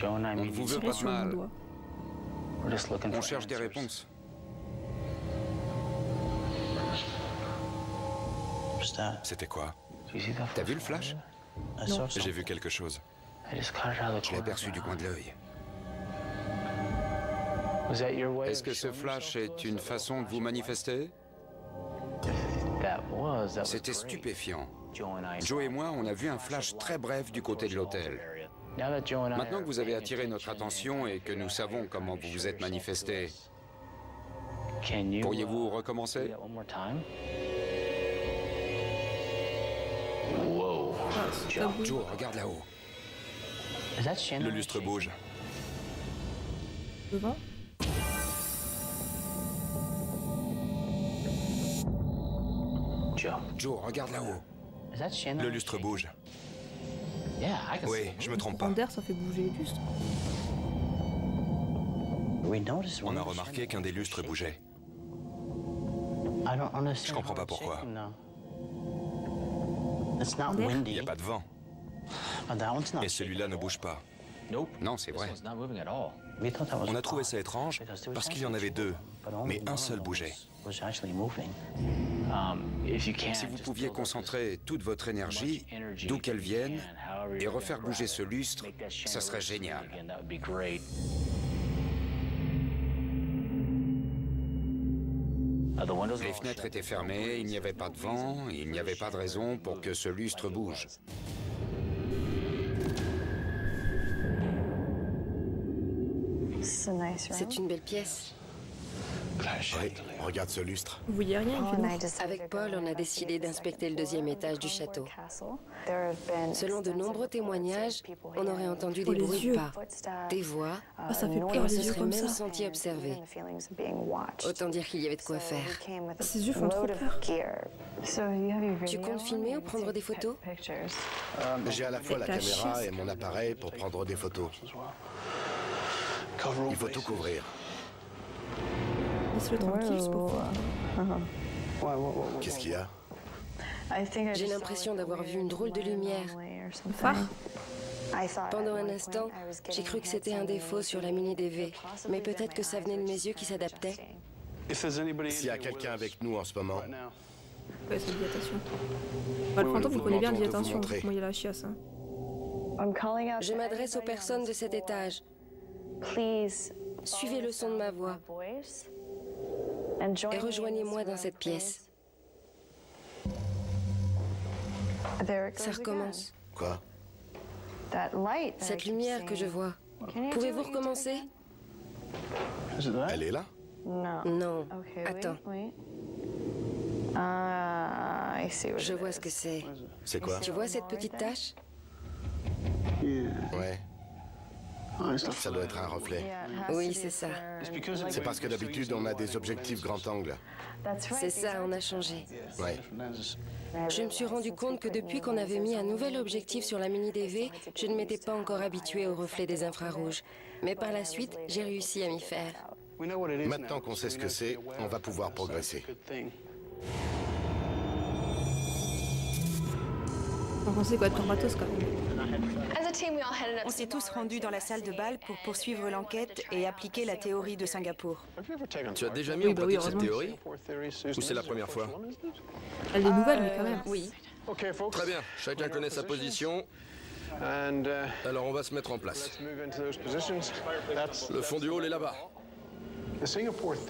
On ne vous veut Tirez pas sur mon mal. doigt. On cherche des réponses. C'était quoi? T'as vu le flash? J'ai vu quelque chose. Je l'ai aperçu du coin de l'œil. Est-ce que ce flash est une façon de vous manifester? C'était stupéfiant. Joe et moi, on a vu un flash très bref du côté de l'hôtel. Maintenant que vous avez attiré notre attention et que nous savons comment vous vous êtes manifesté, pourriez-vous recommencer? Joe, regarde là-haut. Le lustre bouge. Devant? Joe, regarde là-haut. Le lustre bouge. Oui, je me trompe pas. D'air, ça fait bouger les lustres. On a remarqué qu'un des lustres bougeait. Je comprends pas pourquoi. Il n'y a pas de vent. Et celui-là ne bouge pas. Non, c'est vrai. On a trouvé ça étrange parce qu'il y en avait deux, mais un seul bougeait. Si vous pouviez concentrer toute votre énergie, d'où qu'elle vienne, et refaire bouger ce lustre, ça serait génial. Les fenêtres étaient fermées, il n'y avait pas de vent, il n'y avait pas de raison pour que ce lustre bouge. C'est une belle pièce. Oui, regarde ce lustre. Vous voyez rien, il fait noir. Avec Paul, on a décidé d'inspecter le deuxième étage du château. Selon de nombreux témoignages, on aurait entendu des bruits de pas, des voix, Ah, ça fait et peur, on les se yeux serait comme même ça. senti observé. Autant dire qu'il y avait de quoi faire. Ses yeux font trop peur. Tu comptes filmer ou prendre des photos? J'ai à la fois la Ta caméra chaise. et mon appareil pour prendre des photos. Il faut tout couvrir. Laisse-le tranquille, ce pauvre. Qu'est-ce qu'il y a? J'ai l'impression d'avoir vu une drôle de lumière. Le phare? Pendant un instant, j'ai cru que c'était un défaut sur la Mini DV, mais peut-être que ça venait de mes yeux qui s'adaptaient. S'il y a quelqu'un avec nous en ce moment, Ouais, c'est dilatation. Bah, le fantôme, vous connaissez bien la demandons de vous dilatation. montrer. Moi, il y a la chiasse. Hein. Je m'adresse aux personnes de cet étage. Suivez le son de ma voix et rejoignez-moi dans cette pièce. Ça recommence. quoi? Cette lumière que je vois. Pouvez-vous recommencer? Elle est là? Non. Attends. Je vois ce que c'est. C'est quoi? Tu vois cette petite tache? Ouais. Ça doit être un reflet. Oui, c'est ça. C'est parce que d'habitude, on a des objectifs grand angle. C'est ça, on a changé. Ouais. Je me suis rendu compte que depuis qu'on avait mis un nouvel objectif sur la Mini DV, je ne m'étais pas encore habituée au reflet des infrarouges. Mais par la suite, j'ai réussi à m'y faire. Maintenant qu'on sait ce que c'est, on va pouvoir progresser. Donc on sait quoi être matos quand même. On s'est tous rendus dans la salle de bal pour poursuivre l'enquête et appliquer la théorie de Singapour. Tu as déjà mis Oui, en bah oui, pratique cette heureusement. théorie? Ou c'est la première fois? Elle est nouvelle, mais quand même. Oui. Très bien, chacun connaît sa position. Alors on va se mettre en place. Le fond du hall est là-bas.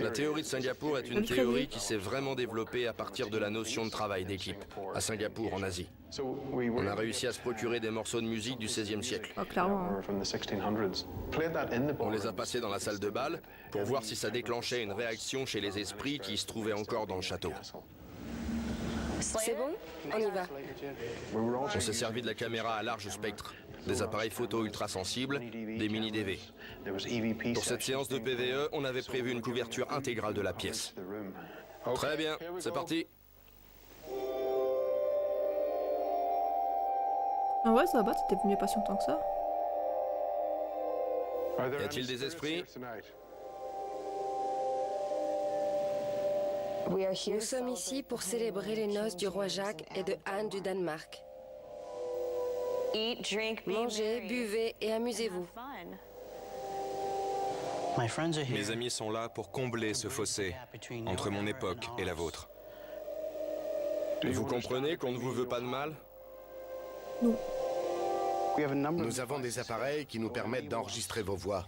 La théorie de Singapour est une théorie qui s'est vraiment développée à partir de la notion de travail d'équipe, à Singapour, en Asie. On a réussi à se procurer des morceaux de musique du XVIe siècle. Oh, clairement. Hein. On les a passés dans la salle de bal pour voir si ça déclenchait une réaction chez les esprits qui se trouvaient encore dans le château. C'est bon? On y va. On s'est servi de la caméra à large spectre, des appareils photo ultra sensibles, des mini DV. Pour cette séance de PVE, on avait prévu une couverture intégrale de la pièce. Très bien, c'est parti. Ah ouais, ça va, t'étais mieux patient tant que ça. Y a-t-il des esprits? Nous sommes ici pour célébrer les noces du roi Jacques et de Anne du Danemark. Mangez, buvez et amusez-vous. Mes amis sont là pour combler ce fossé entre mon époque et la vôtre. Vous comprenez qu'on ne vous veut pas de mal? Nous avons des appareils qui nous permettent d'enregistrer vos voix.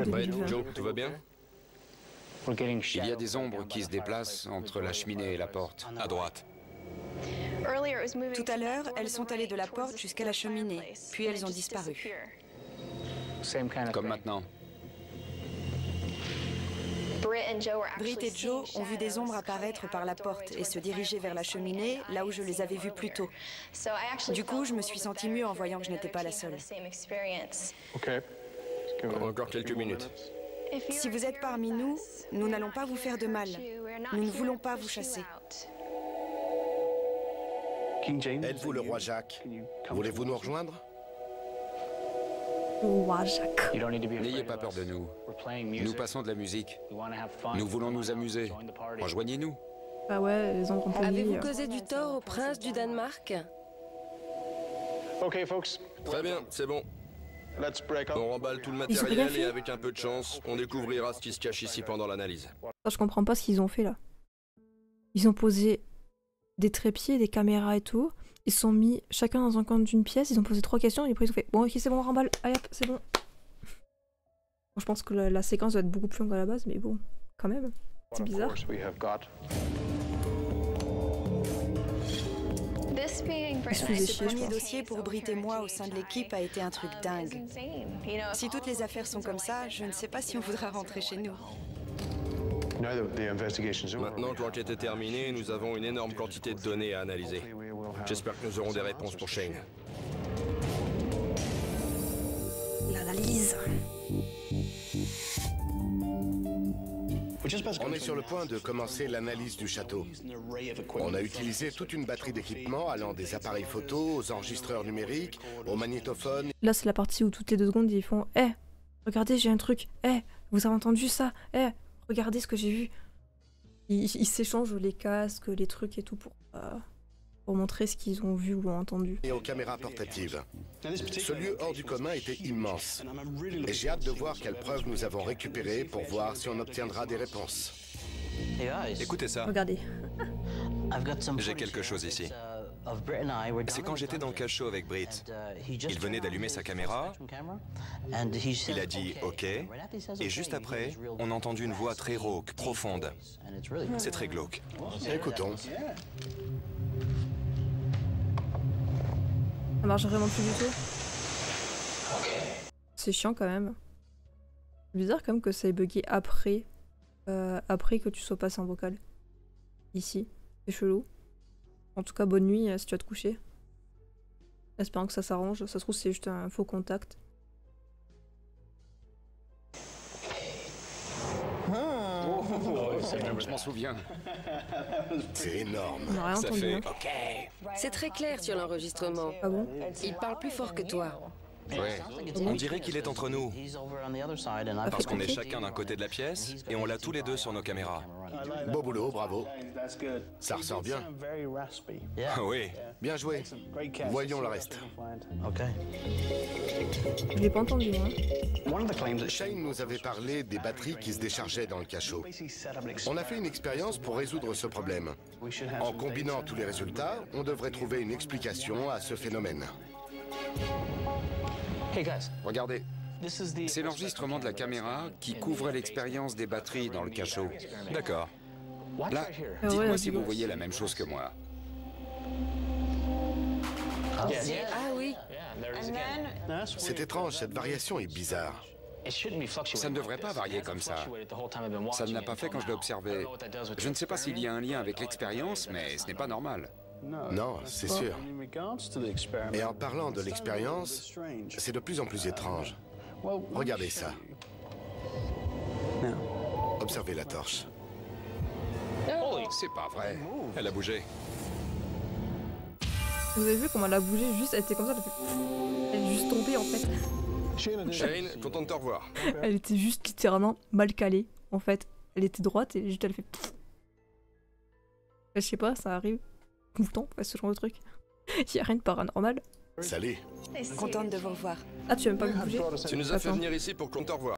Brett, Joe, tout va bien? Il y a des ombres qui se déplacent entre la cheminée et la porte. À droite. Tout à l'heure, elles sont allées de la porte jusqu'à la cheminée, puis elles ont disparu. Comme maintenant. Britt et Joe ont vu des ombres apparaître par la porte et se diriger vers la cheminée, là où je les avais vues plus tôt. Du coup, je me suis sentie mieux en voyant que je n'étais pas la seule. Encore quelques minutes. Si vous êtes parmi nous, nous n'allons pas vous faire de mal. Nous ne voulons pas vous chasser. Êtes-vous le roi Jacques? Voulez-vous nous rejoindre? Roi Jacques. N'ayez pas peur de nous. Nous passons de la musique. Nous voulons nous amuser. Rejoignez-nous. Ah ouais, les ombres en pleine nuit. Avez-vous causé du tort au prince du Danemark? Très bien, c'est bon. On remballe tout le Ils ont rien matériel fait. et avec un peu de chance, on découvrira ce qui se cache ici pendant l'analyse. Je comprends pas ce qu'ils ont fait là. Ils ont posé des trépieds, des caméras et tout. Ils se sont mis chacun dans un coin d'une pièce. Ils ont posé 3 questions et après ils ont fait bon, ok, c'est bon, on remballe. Allez hop, c'est bon. Bon, je pense que la séquence doit être beaucoup plus longue à la base, mais bon, quand même. C'est bizarre. Ce premier dossier pour Britt et moi au sein de l'équipe a été un truc dingue. Si toutes les affaires sont comme ça, je ne sais pas si on voudra rentrer chez nous. Maintenant que l'enquête est terminée, nous avons une énorme quantité de données à analyser. J'espère que nous aurons des réponses pour Shane. L'analyse. On est sur le point de commencer l'analyse du château. On a utilisé toute une batterie d'équipements allant des appareils photo aux enregistreurs numériques, aux magnétophones. Là, c'est la partie où toutes les 2 secondes ils font regardez, j'ai un truc. Vous avez entendu ça? Regardez ce que j'ai vu. Ils s'échangent les casques, les trucs et tout pour montrer ce qu'ils ont vu ou entendu. Et aux caméras portatives. Ce lieu hors du commun était immense. Et j'ai hâte de voir quelles preuves nous avons récupérées pour voir si on obtiendra des réponses. Écoutez ça. Regardez. J'ai quelque chose ici. C'est quand j'étais dans le cachot avec Britt. Il venait d'allumer sa caméra. Il a dit OK. Et juste après, on a entendu une voix très rauque, profonde. C'est très glauque. Écoutons. Ça marche vraiment plus du tout. C'est chiant quand même. C'est bizarre quand même que ça ait bugué après. Après que tu sois passé en vocal. Ici. C'est chelou. En tout cas, bonne nuit si tu vas te coucher. Espérant que ça s'arrange. Ça se trouve, c'est juste un faux contact. Je m'en souviens. C'est énorme. On n'a rien Ça entendu. fait Hein. OK. C'est très clair sur l'enregistrement. Ah bon? Il parle plus fort que toi. Ouais. On dirait qu'il est entre nous. Parce qu'on est chacun d'un côté de la pièce et on l'a tous les deux sur nos caméras. Beau boulot, bravo. Ça ressort bien. Ah oui. Bien joué. Voyons le reste. Je l'ai pas entendu, hein. Shane nous avait parlé des batteries qui se déchargeaient dans le cachot. On a fait une expérience pour résoudre ce problème. En combinant tous les résultats, on devrait trouver une explication à ce phénomène. Regardez. C'est l'enregistrement de la caméra qui couvre l'expérience des batteries dans le cachot. D'accord. Là, Ah dites-moi ouais, si vous voyez la même chose que moi. Ah oui. C'est étrange, cette variation est bizarre. Ça ne devrait pas varier comme ça. Ça ne l'a pas fait quand je l'ai observé. Je ne sais pas s'il y a un lien avec l'expérience, mais ce n'est pas normal. Non, c'est sûr. Et en parlant de l'expérience, c'est de plus en plus étrange. Regardez ça. Observez la torche. C'est pas vrai. Elle a bougé. Vous avez vu comment elle a bougé juste, elle était comme ça, elle est juste tombée en fait. Shane, content de te revoir. Elle était juste littéralement mal calée en fait. Elle était droite et juste elle fait. Je sais pas, ça arrive tout le temps, ce genre de truc. Y a rien de paranormal. Salut. Contente de vous revoir. Ah, tu aimes pas me bouger? Tu nous as fait Attends. venir ici pour qu'on te revoie.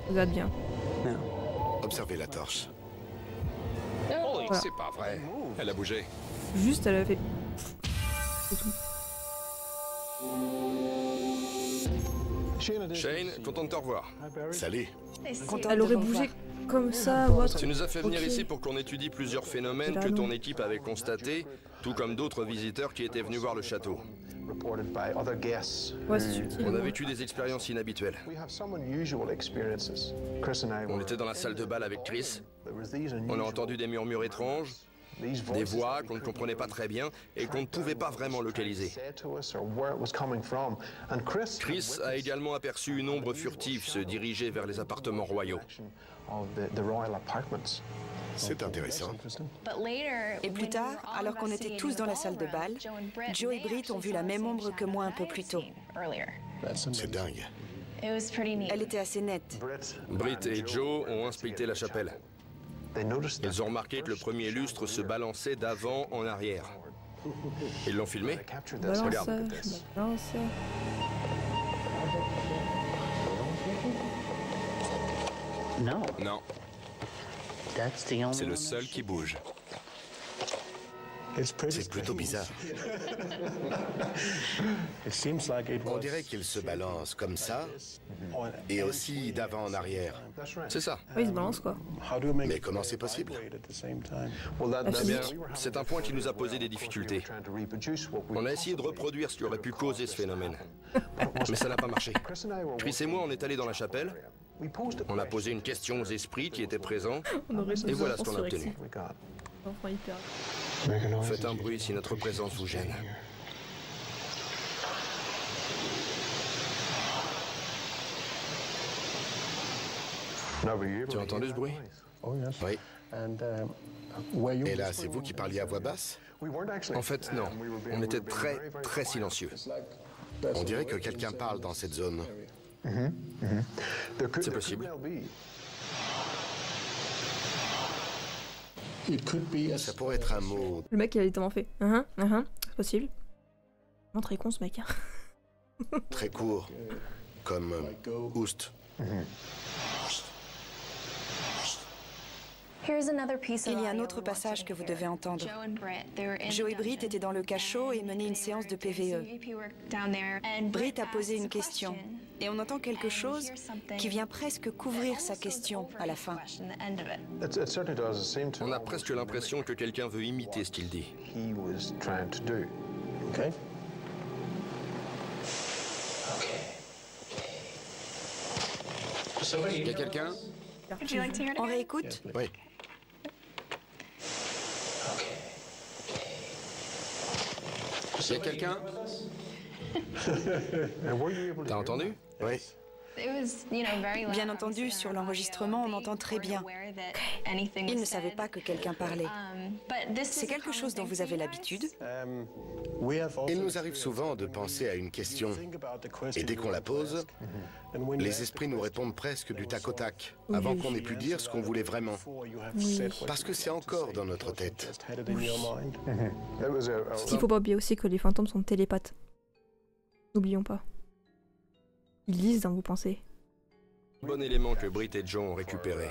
Regarde bien. Observez la torche. Voilà. C'est pas vrai. Elle a bougé. Juste, elle a fait. C'est tout. Shane, content de te revoir. Salut. Elle aurait bougé comme ça ou autre. Tu nous as fait venir Ok. ici pour qu'on étudie plusieurs phénomènes que ton équipe avait constatés, tout comme d'autres visiteurs qui étaient venus voir le château. Ouais, c'est subtil. On a vécu des expériences inhabituelles. On était dans la salle de bal avec Chris. On a entendu des murmures étranges, des voix qu'on ne comprenait pas très bien et qu'on ne pouvait pas vraiment localiser. Chris a également aperçu une ombre furtive se diriger vers les appartements royaux. C'est intéressant. Et plus tard, alors qu'on était tous dans la salle de bal, Joe et Britt ont vu la même ombre que moi un peu plus tôt. C'est dingue. Elle était assez nette. Britt et Joe ont inspecté la chapelle. Ils ont remarqué que le premier lustre se balançait d'avant en arrière. Ils l'ont filmé? Balance Regarde. ça, balance ça. Non, c'est le seul qui bouge. C'est plutôt bizarre. On dirait qu'il se balance comme ça, et aussi d'avant en arrière. C'est ça. Ouais, il se balance quoi. Mais comment c'est possible? La Eh bien, physique. c'est un point qui nous a posé des difficultés. On a essayé de reproduire ce qui aurait pu causer ce phénomène. Mais ça n'a pas marché. Chris et moi, on est allés dans la chapelle. On a posé une question aux esprits qui étaient présents. On aurait Et voilà ce qu'on a obtenu. Enfin, hyper. Faites un bruit si notre présence vous gêne. Tu as entendu ce bruit? Oui. Et là, c'est vous qui parliez à voix basse? En fait, non. On était très, très silencieux. On dirait que quelqu'un parle dans cette zone. C'est possible. Ça pourrait être un mot. Le mec, il a littéralement fait. C'est possible. Non, très con ce mec. Hein. Très court, comme oust. Il y a un autre passage que vous devez entendre. Joe et Britt étaient dans le cachot et menaient une séance de PVE. Britt a posé une question et on entend quelque chose qui vient presque couvrir sa question à la fin. On a presque l'impression que quelqu'un veut imiter ce qu'il dit. Y a quelqu'un? On réécoute? Oui. Y a quelqu'un? T'as entendu? Oui. Bien entendu, sur l'enregistrement, on entend très bien. Ils ne savaient pas que quelqu'un parlait. C'est quelque chose dont vous avez l'habitude? Il nous arrive souvent de penser à une question, et dès qu'on la pose, les esprits nous répondent presque du tac au tac, avant qu'on ait pu dire ce qu'on voulait vraiment. Parce que c'est encore dans notre tête. Ce qu'il faut pas oublier aussi que les fantômes sont télépathes. N'oublions pas. Ils lisent dans vos pensées. Bon élément que Britt et Joe ont récupéré.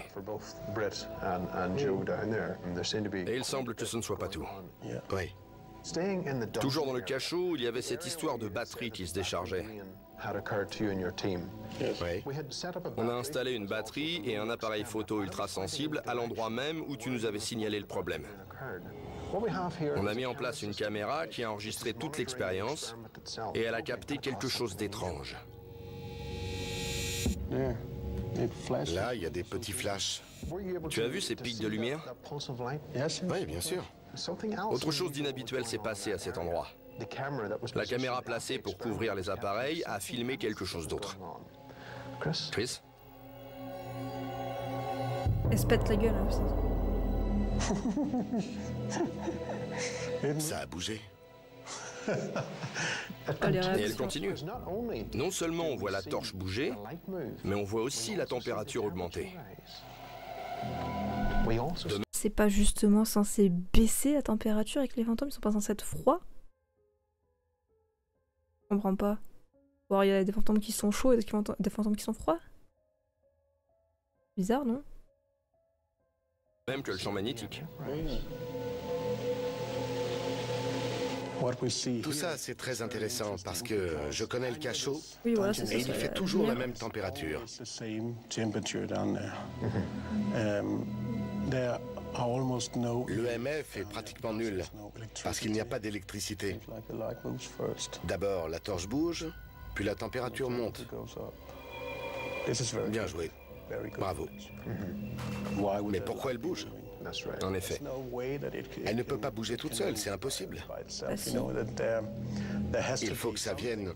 Et il semble que ce ne soit pas tout. Oui. Toujours dans le cachot, il y avait cette histoire de batterie qui se déchargeait. Oui. On a installé une batterie et un appareil photo ultra sensible à l'endroit même où tu nous avais signalé le problème. On a mis en place une caméra qui a enregistré toute l'expérience et elle a capté quelque chose d'étrange. Là, il y a des petits flashs. Tu as vu ces pics de lumière? Oui, bien sûr. Autre chose d'inhabituel s'est passé à cet endroit. La caméra placée pour couvrir les appareils a filmé quelque chose d'autre. Chris? Elle se pète la gueule. Hein, Ça a bougé. les Et elle réactions. continue. Non seulement on voit la torche bouger, mais on voit aussi la température augmenter. C'est pas justement censé baisser la température avec les fantômes? Ils sont pas censés être froids? Je comprends pas. Ou alors il y a des fantômes qui sont chauds et des fantômes qui sont froids? Bizarre, non? Même que le champ magnétique. Tout ça, c'est très intéressant parce que je connais le cachot Oui, voilà, c'est ça. et il fait toujours la même température. L'EMF est pratiquement nul parce qu'il n'y a pas d'électricité. D'abord, la torche bouge, puis la température monte. Bien joué. Bravo. Mais pourquoi elle bouge? En effet. Elle ne peut pas bouger toute seule, c'est impossible. Ah, si. Il faut que ça vienne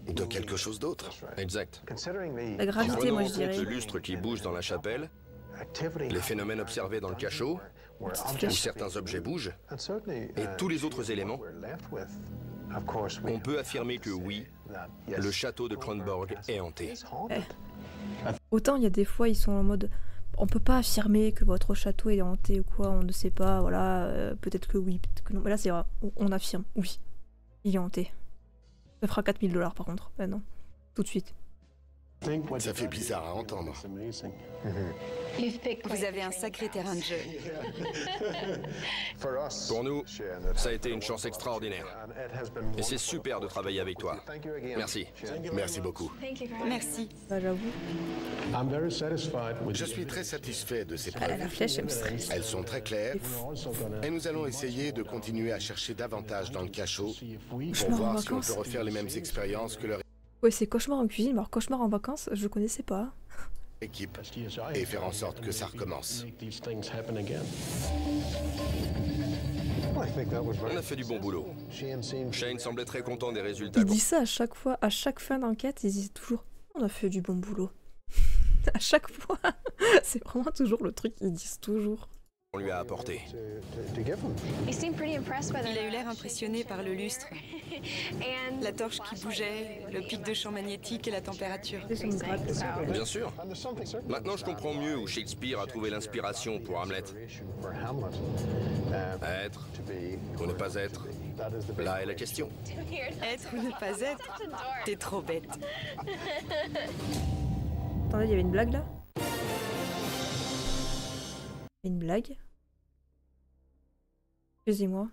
de quelque chose d'autre. Exact. La gravité, Prenons moi en je compte le dirais. lustre qui bouge dans la chapelle, les phénomènes observés dans le cachot, où certains objets bougent, et tous les autres éléments, on peut affirmer que oui, le château de Kronborg est hanté. Autant il y a des fois ils sont en mode on peut pas affirmer que votre château est hanté ou quoi, on ne sait pas, voilà, peut-être que oui, peut-être que non. Mais là c'est vrai, on affirme, oui, il est hanté. Ça fera 4 000 $ par contre, non, tout de suite. Ça fait bizarre à entendre. Vous avez un sacré terrain de jeu. Pour nous, ça a été une chance extraordinaire. Et c'est super de travailler avec toi. Merci. Merci beaucoup. Merci. Bah, j'avoue. Je suis très satisfait de ces Ah, preuves. la flèche, elle me stresse. Elles sont très claires et nous allons essayer de continuer à chercher davantage dans le cachot pour Cauchemar en voir si on vacances. peut refaire les mêmes expériences que leur Ouais, c'est cauchemar en cuisine, mais alors cauchemar en vacances, je connaissais pas. équipe et faire en sorte que ça recommence. On a fait du bon boulot. Shane semblait très content des résultats. Il dit ça à chaque fois, à chaque fin d'enquête, ils disent toujours on a fait du bon boulot. À chaque fois, c'est vraiment toujours le truc qu'ils disent toujours. qu'on lui a apporté. Il a eu l'air impressionné par le lustre, la torche qui bougeait, le pic de champ magnétique et la température. Bien sûr. Maintenant, je comprends mieux où Shakespeare a trouvé l'inspiration pour Hamlet. Être ou ne pas être, là est la question. Être ou ne pas être, t'es trop bête. Attendez, il y avait une blague là? Une blague? Excusez-moi.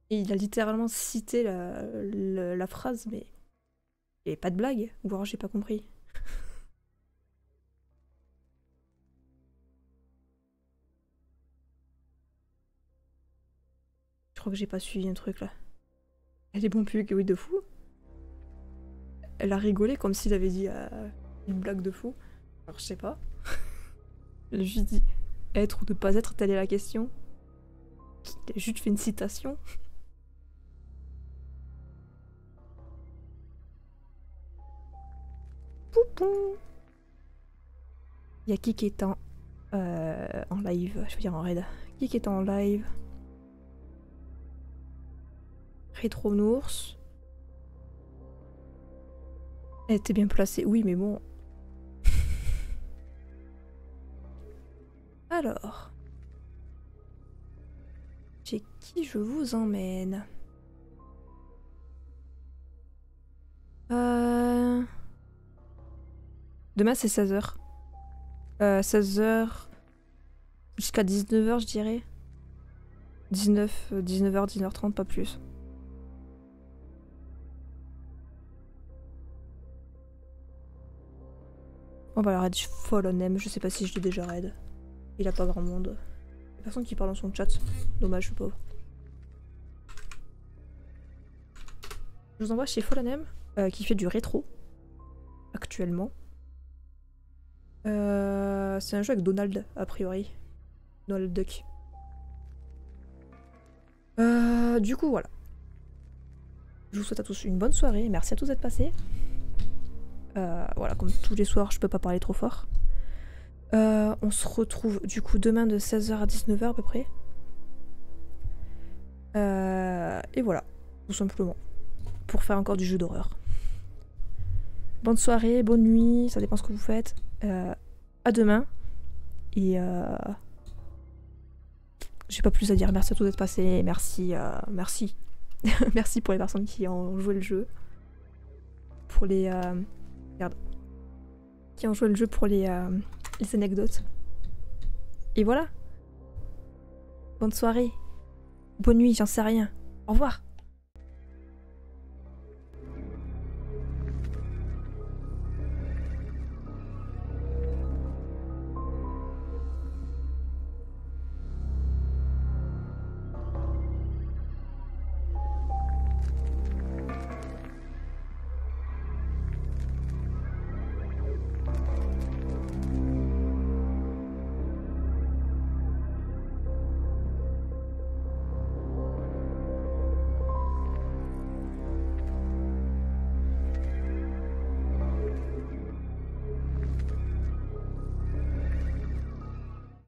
Et il a littéralement cité la phrase, mais il n'y avait pas de blague, ou alors j'ai pas compris. Je crois que j'ai pas suivi un truc là. Elle est bon public, oui, de fou. Elle a rigolé comme s'il avait dit une blague de fou. Alors je sais pas. Elle a juste dit être ou ne pas être, telle est la question. Il a juste fait une citation. Poupon. Il y a qui est en live, je veux dire en raid. Qui est en live? Rétronours. Elle était bien placée, oui, mais bon. Alors. Chez qui je vous emmène? Demain c'est 16h. 16h jusqu'à 19h je dirais. 19h, 19h30, pas plus. On va la raid Fallen, je sais pas si je l'ai déjà raid. Il a pas grand monde. Il y a personne qui parle dans son chat. Dommage, le pauvre. Je vous envoie chez Fallen qui fait du rétro. Actuellement. C'est un jeu avec Donald, a priori. Donald Duck. Du coup, voilà. Je vous souhaite à tous une bonne soirée. Merci à tous d'être passés. Voilà, comme tous les soirs, je peux pas parler trop fort. On se retrouve du coup demain de 16h à 19h à peu près. Et voilà, tout simplement. Pour faire encore du jeu d'horreur. Bonne soirée, bonne nuit, ça dépend ce que vous faites. À demain. Et j'ai pas plus à dire. Merci à tous d'être passés. Merci. Merci. Merci pour les personnes qui ont joué le jeu. Pour les. Regarde. Qui ont joué le jeu pour les anecdotes. Et voilà. Bonne soirée. Bonne nuit, j'en sais rien. Au revoir.